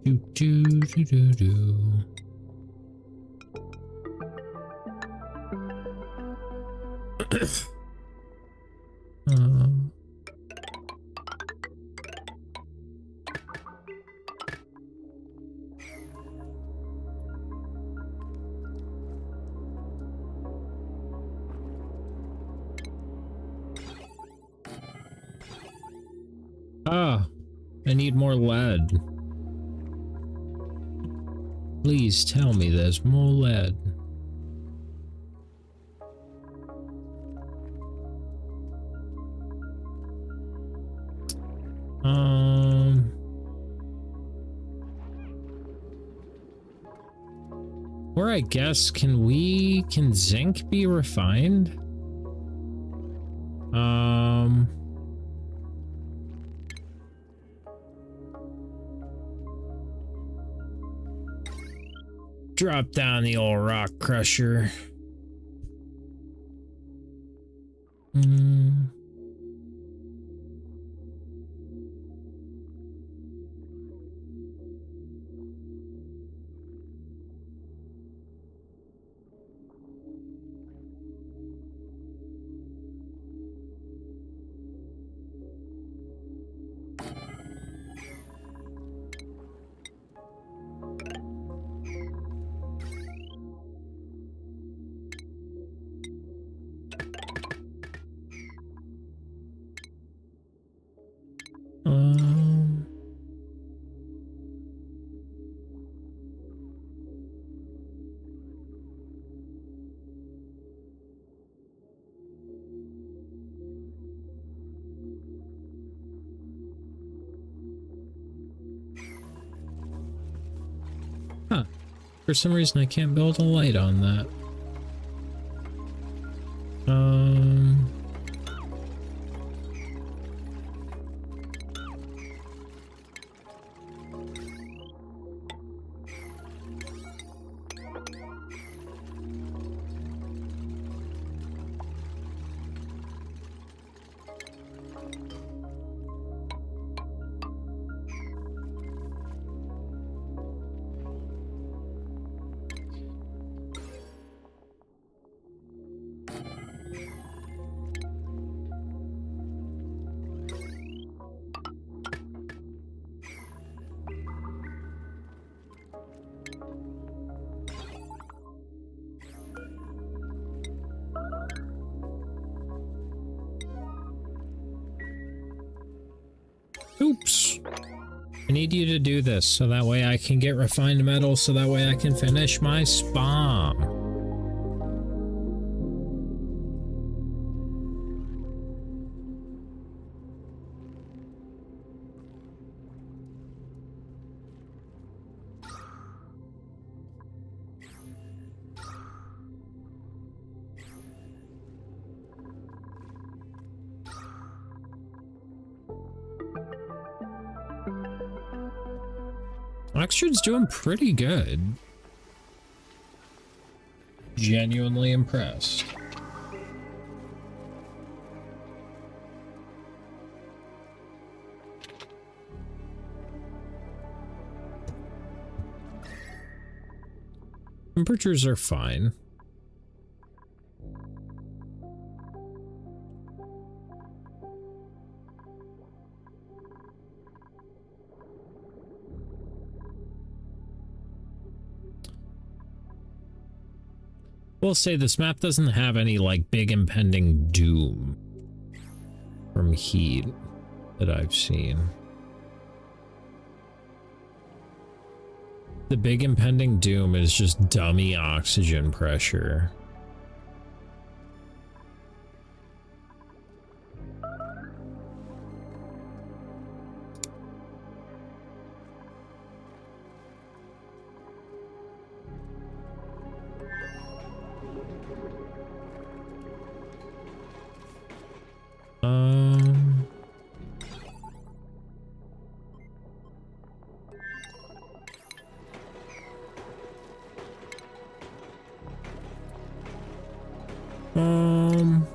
Do do do do do. I need more lead. Please tell me there's more lead. Or I guess, can zinc be refined? Drop down the old rock crusher. Huh. For some reason I can't build a light on that. Oops. I need you to do this so that way I can get refined metal so that way I can finish my spam. Oxford's doing pretty good. Genuinely impressed. Temperatures are fine. We'll say this map doesn't have any like big impending doom from heat that I've seen. The big impending doom is just dummy oxygen pressure. Um, um,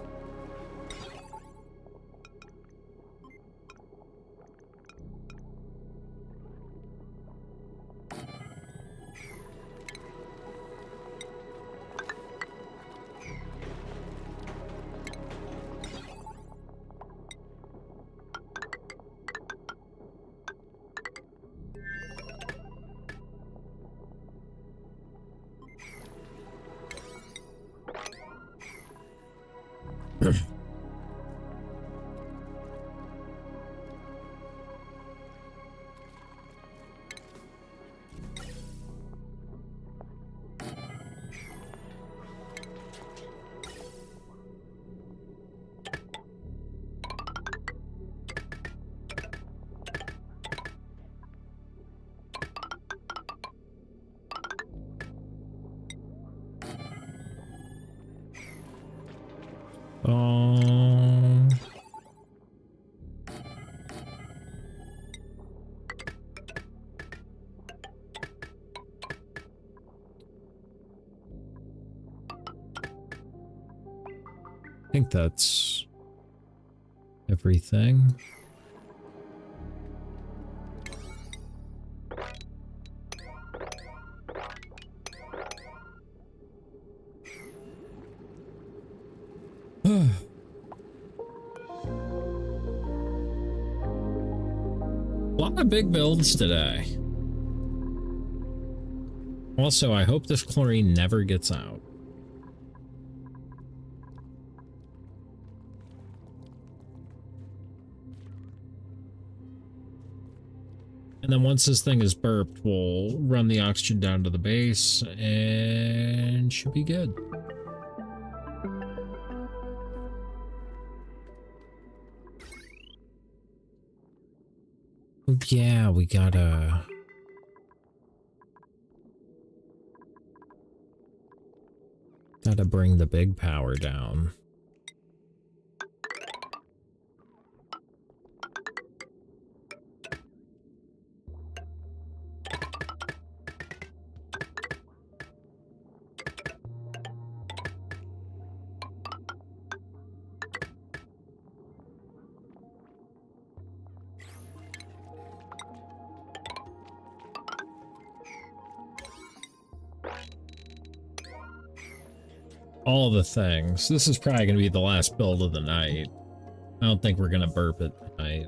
um, I think that's everything. A lot of big builds today. Also, I hope this chlorine never gets out. And then once this thing is burped, we'll run the oxygen down to the base and should be good. Oh, yeah, we gotta bring the big power down. All the things. This is probably going to be the last build of the night. I don't think we're going to burp it tonight.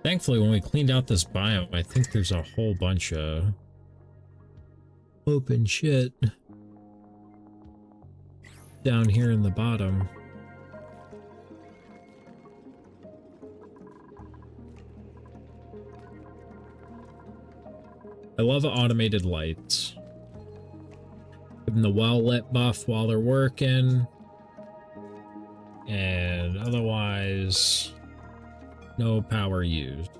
Thankfully, when we cleaned out this biome, I think there's a whole bunch of open shit down here in the bottom. I love automated lights. Give them the well-lit buff while they're working. And otherwise, no power used.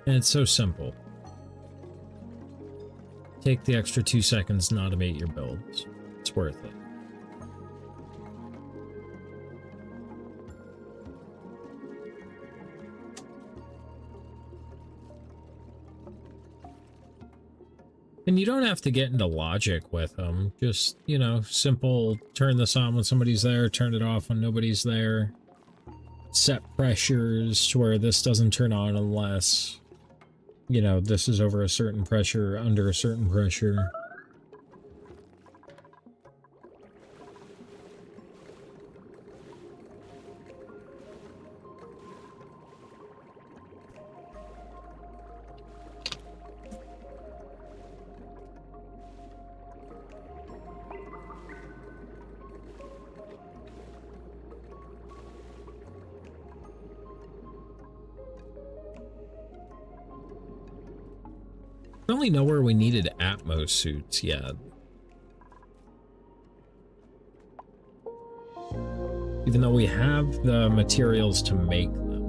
And it's so simple. Take the extra 2 seconds and automate your builds. It's worth it. And you don't have to get into logic with them. Just, you know, simple, turn this on when somebody's there, turn it off when nobody's there. set pressures to where this doesn't turn on unless, you know, this is over a certain pressure, under a certain pressure. I don't really know where we needed Atmos suits yet. Even though we have the materials to make them.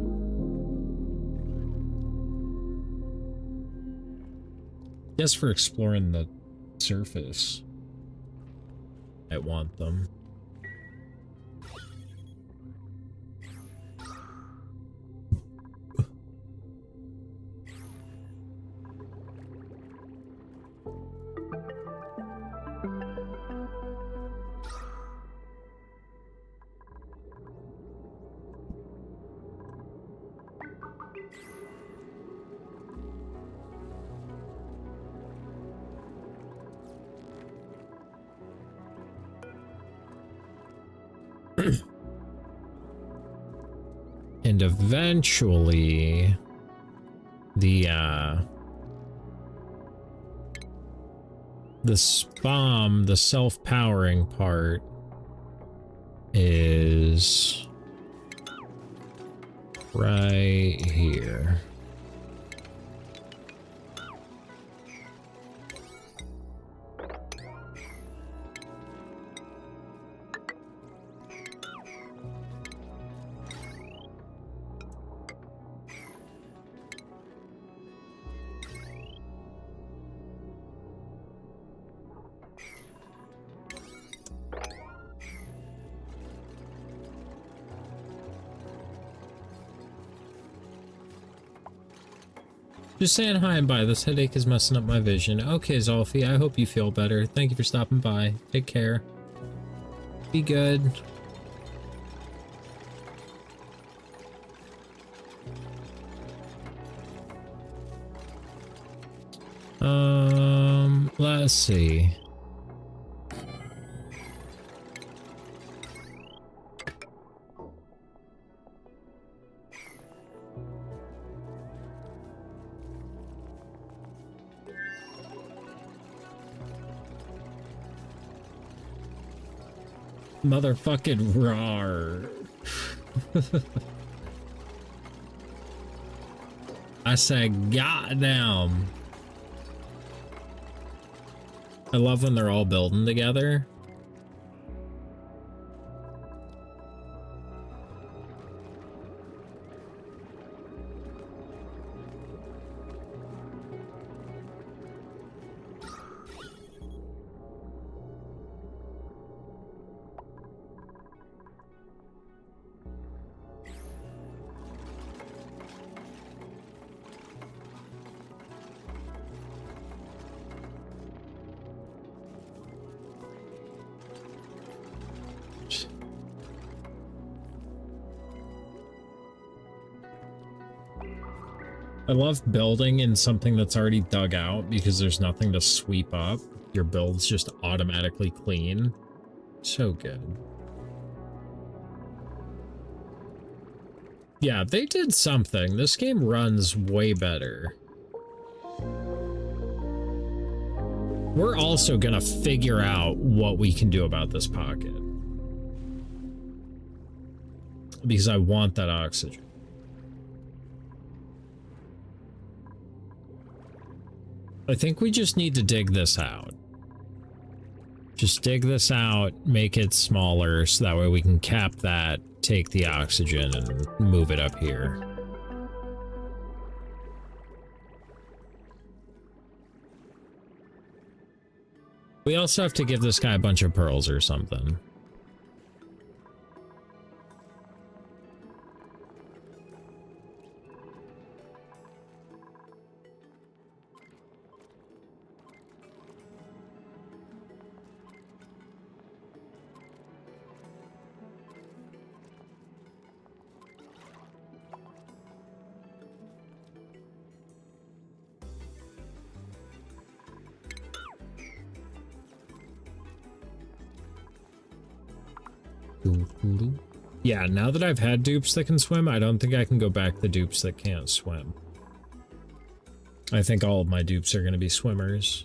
Just for exploring the surface, I want them. And eventually, the SPOM, the self-powering part, is right here. Just saying hi and bye. This headache is messing up my vision. Okay, Zolfie, I hope you feel better. Thank you for stopping by. Take care. Be good. Let's see. Motherfucking rawr. I said goddamn. I love when they're all building together. I love building in something that's already dug out because there's nothing to sweep up. Your build's just automatically clean. So good. Yeah, they did something. This game runs way better. We're also gonna figure out what we can do about this pocket. Because I want that oxygen. I think we just need to dig this out. Just dig this out, make it smaller, so that way we can cap that, take the oxygen, and move it up here. We also have to give this guy a bunch of pearls or something. Yeah, now that I've had dupes that can swim, I don't think I can go back to dupes that can't swim. I think all of my dupes are going to be swimmers.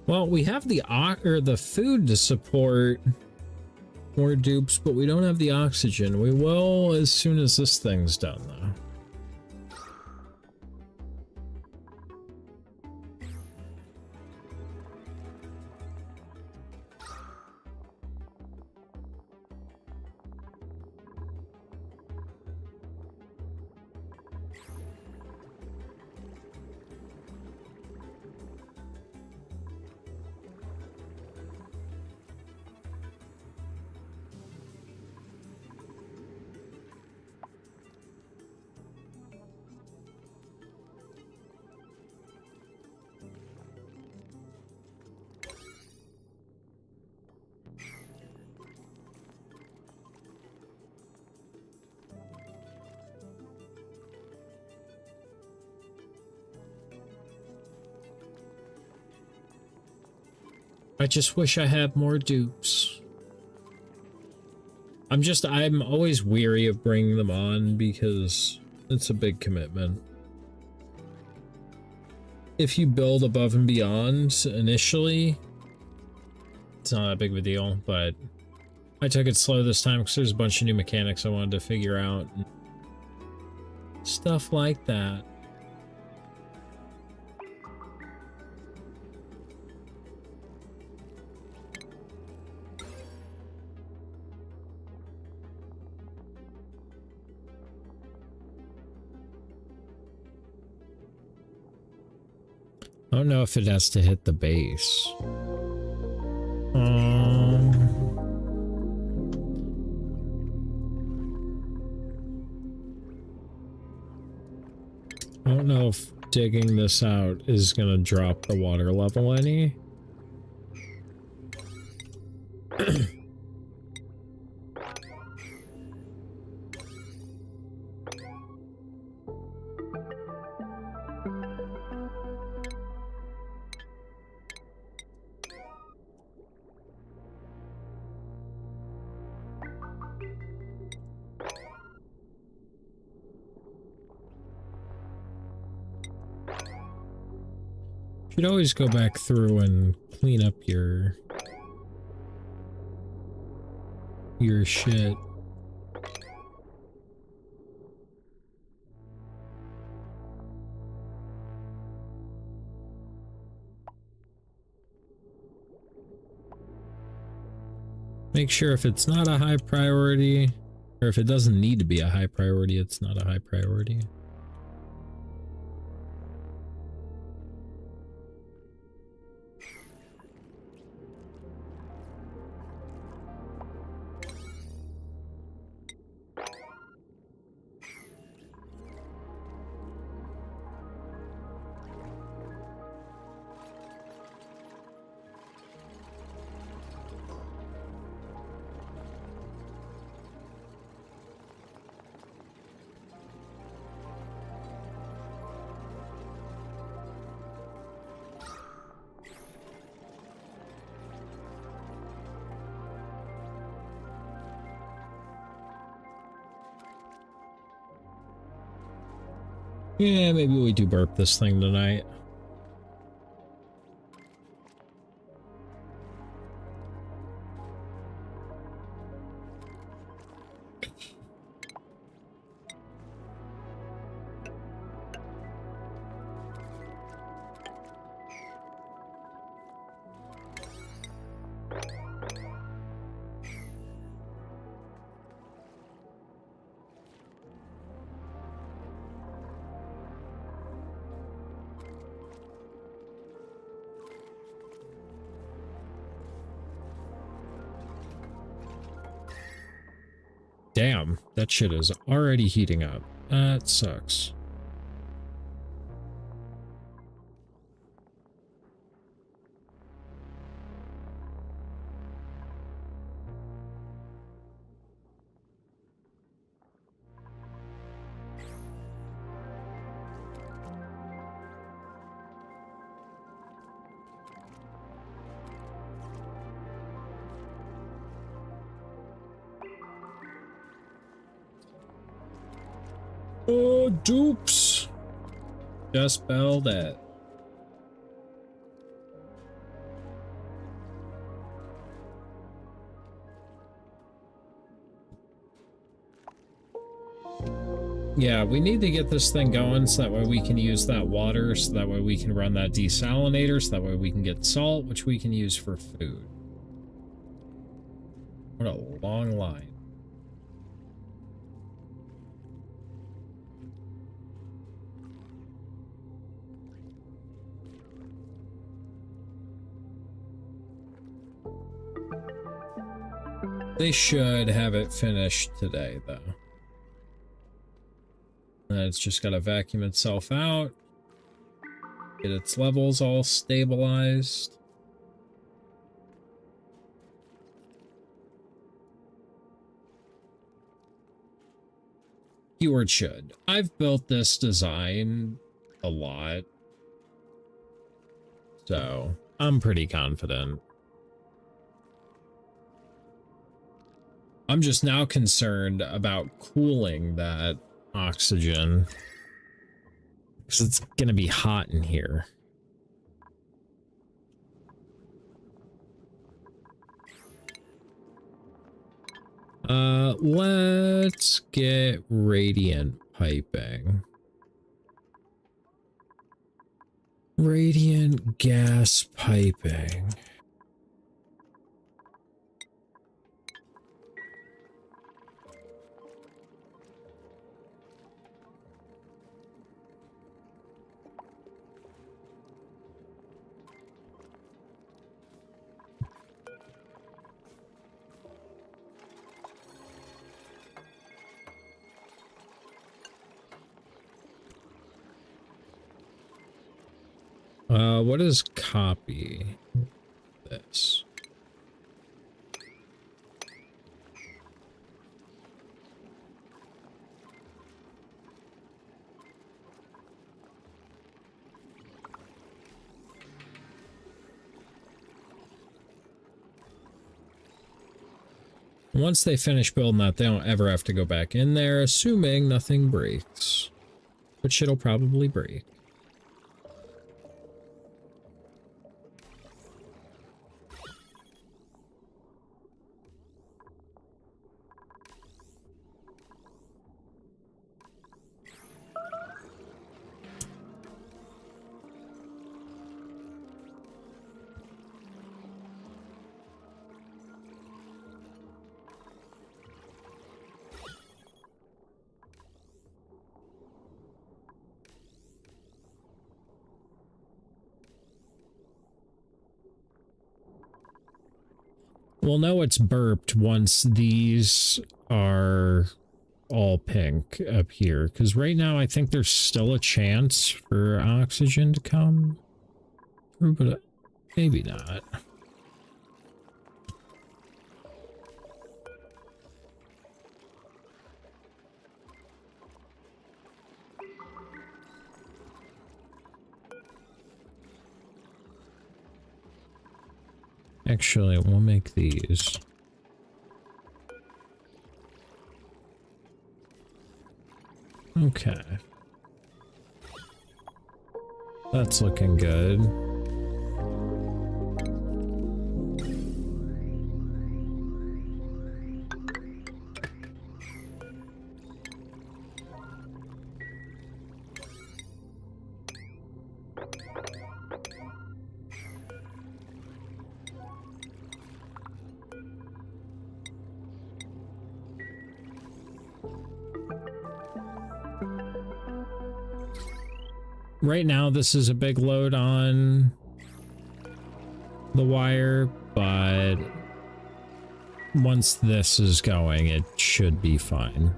Well, we have the food to support more dupes, but we don't have the oxygen. We will as soon as this thing's done, though. I just wish I had more dupes. I'm always weary of bringing them on because it's a big commitment. If you build above and beyond initially, it's not that big of a deal, but I took it slow this time because there's a bunch of new mechanics I wanted to figure out. And stuff like that. I don't know if it has to hit the base. I don't know if digging this out is going to drop the water level any. You should always go back through and clean up your shit. Make sure if it's not a high priority, or if it doesn't need to be a high priority, it's not a high priority. Yeah, maybe we do burp this thing tonight. Damn, that shit is already heating up. That sucks. Oh, dupes. Just spelled it. Yeah, we need to get this thing going so that way we can use that water, so that way we can run that desalinator, so that way we can get salt, which we can use for food. What a long line. They should have it finished today, though. And it's just got to vacuum itself out, get its levels all stabilized. Keyword should. I've built this design a lot, so I'm pretty confident. I'm just now concerned about cooling that oxygen because it's gonna be hot in here. Let's get radiant piping. Radiant gas piping. What is copy this? Once they finish building that, they don't ever have to go back in there, assuming nothing breaks. Which it'll probably break. We'll know it's burped once these are all pink up here, because right now I think there's still a chance for oxygen to come through, but maybe not. Actually, we'll make these. Okay. That's looking good. Right now, this is a big load on the wire, but once this is going, it should be fine.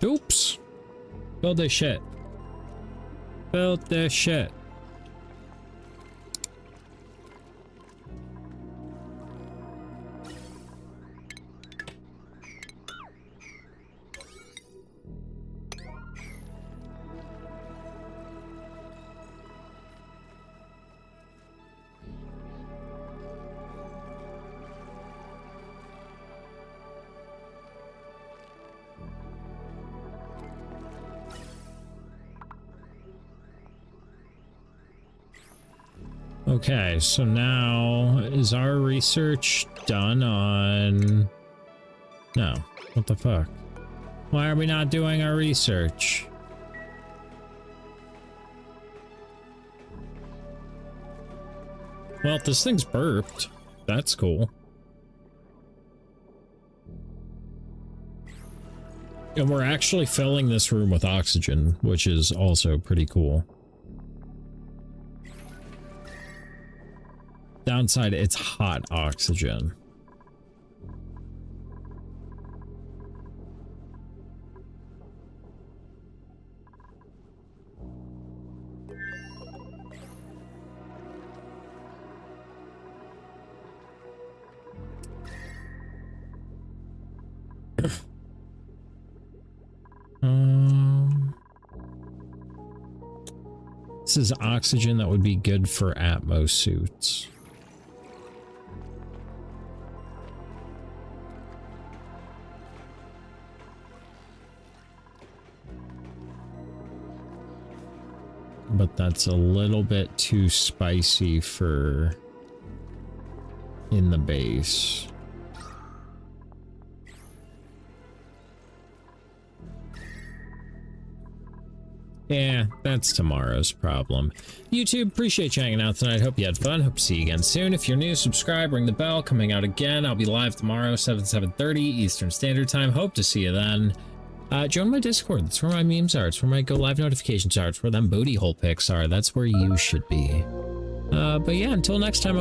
Oops. Build this shit. Build this shit. Okay, so now is our research done on... No, what the fuck? Why are we not doing our research? Well, this thing's burped. That's cool. And we're actually filling this room with oxygen, which is also pretty cool. Downside, it's hot oxygen. This is oxygen that would be good for Atmos suits. But that's a little bit too spicy for in the base. Yeah, that's tomorrow's problem. YouTube, appreciate you hanging out tonight. Hope you had fun. Hope to see you again soon. If you're new, subscribe, ring the bell. Coming out again. I'll be live tomorrow, 7:30 Eastern Standard Time. Hope to see you then. Join my Discord. That's where my memes are. It's where my go live notifications are. It's where them booty hole pics are. That's where you should be. But yeah, until next time.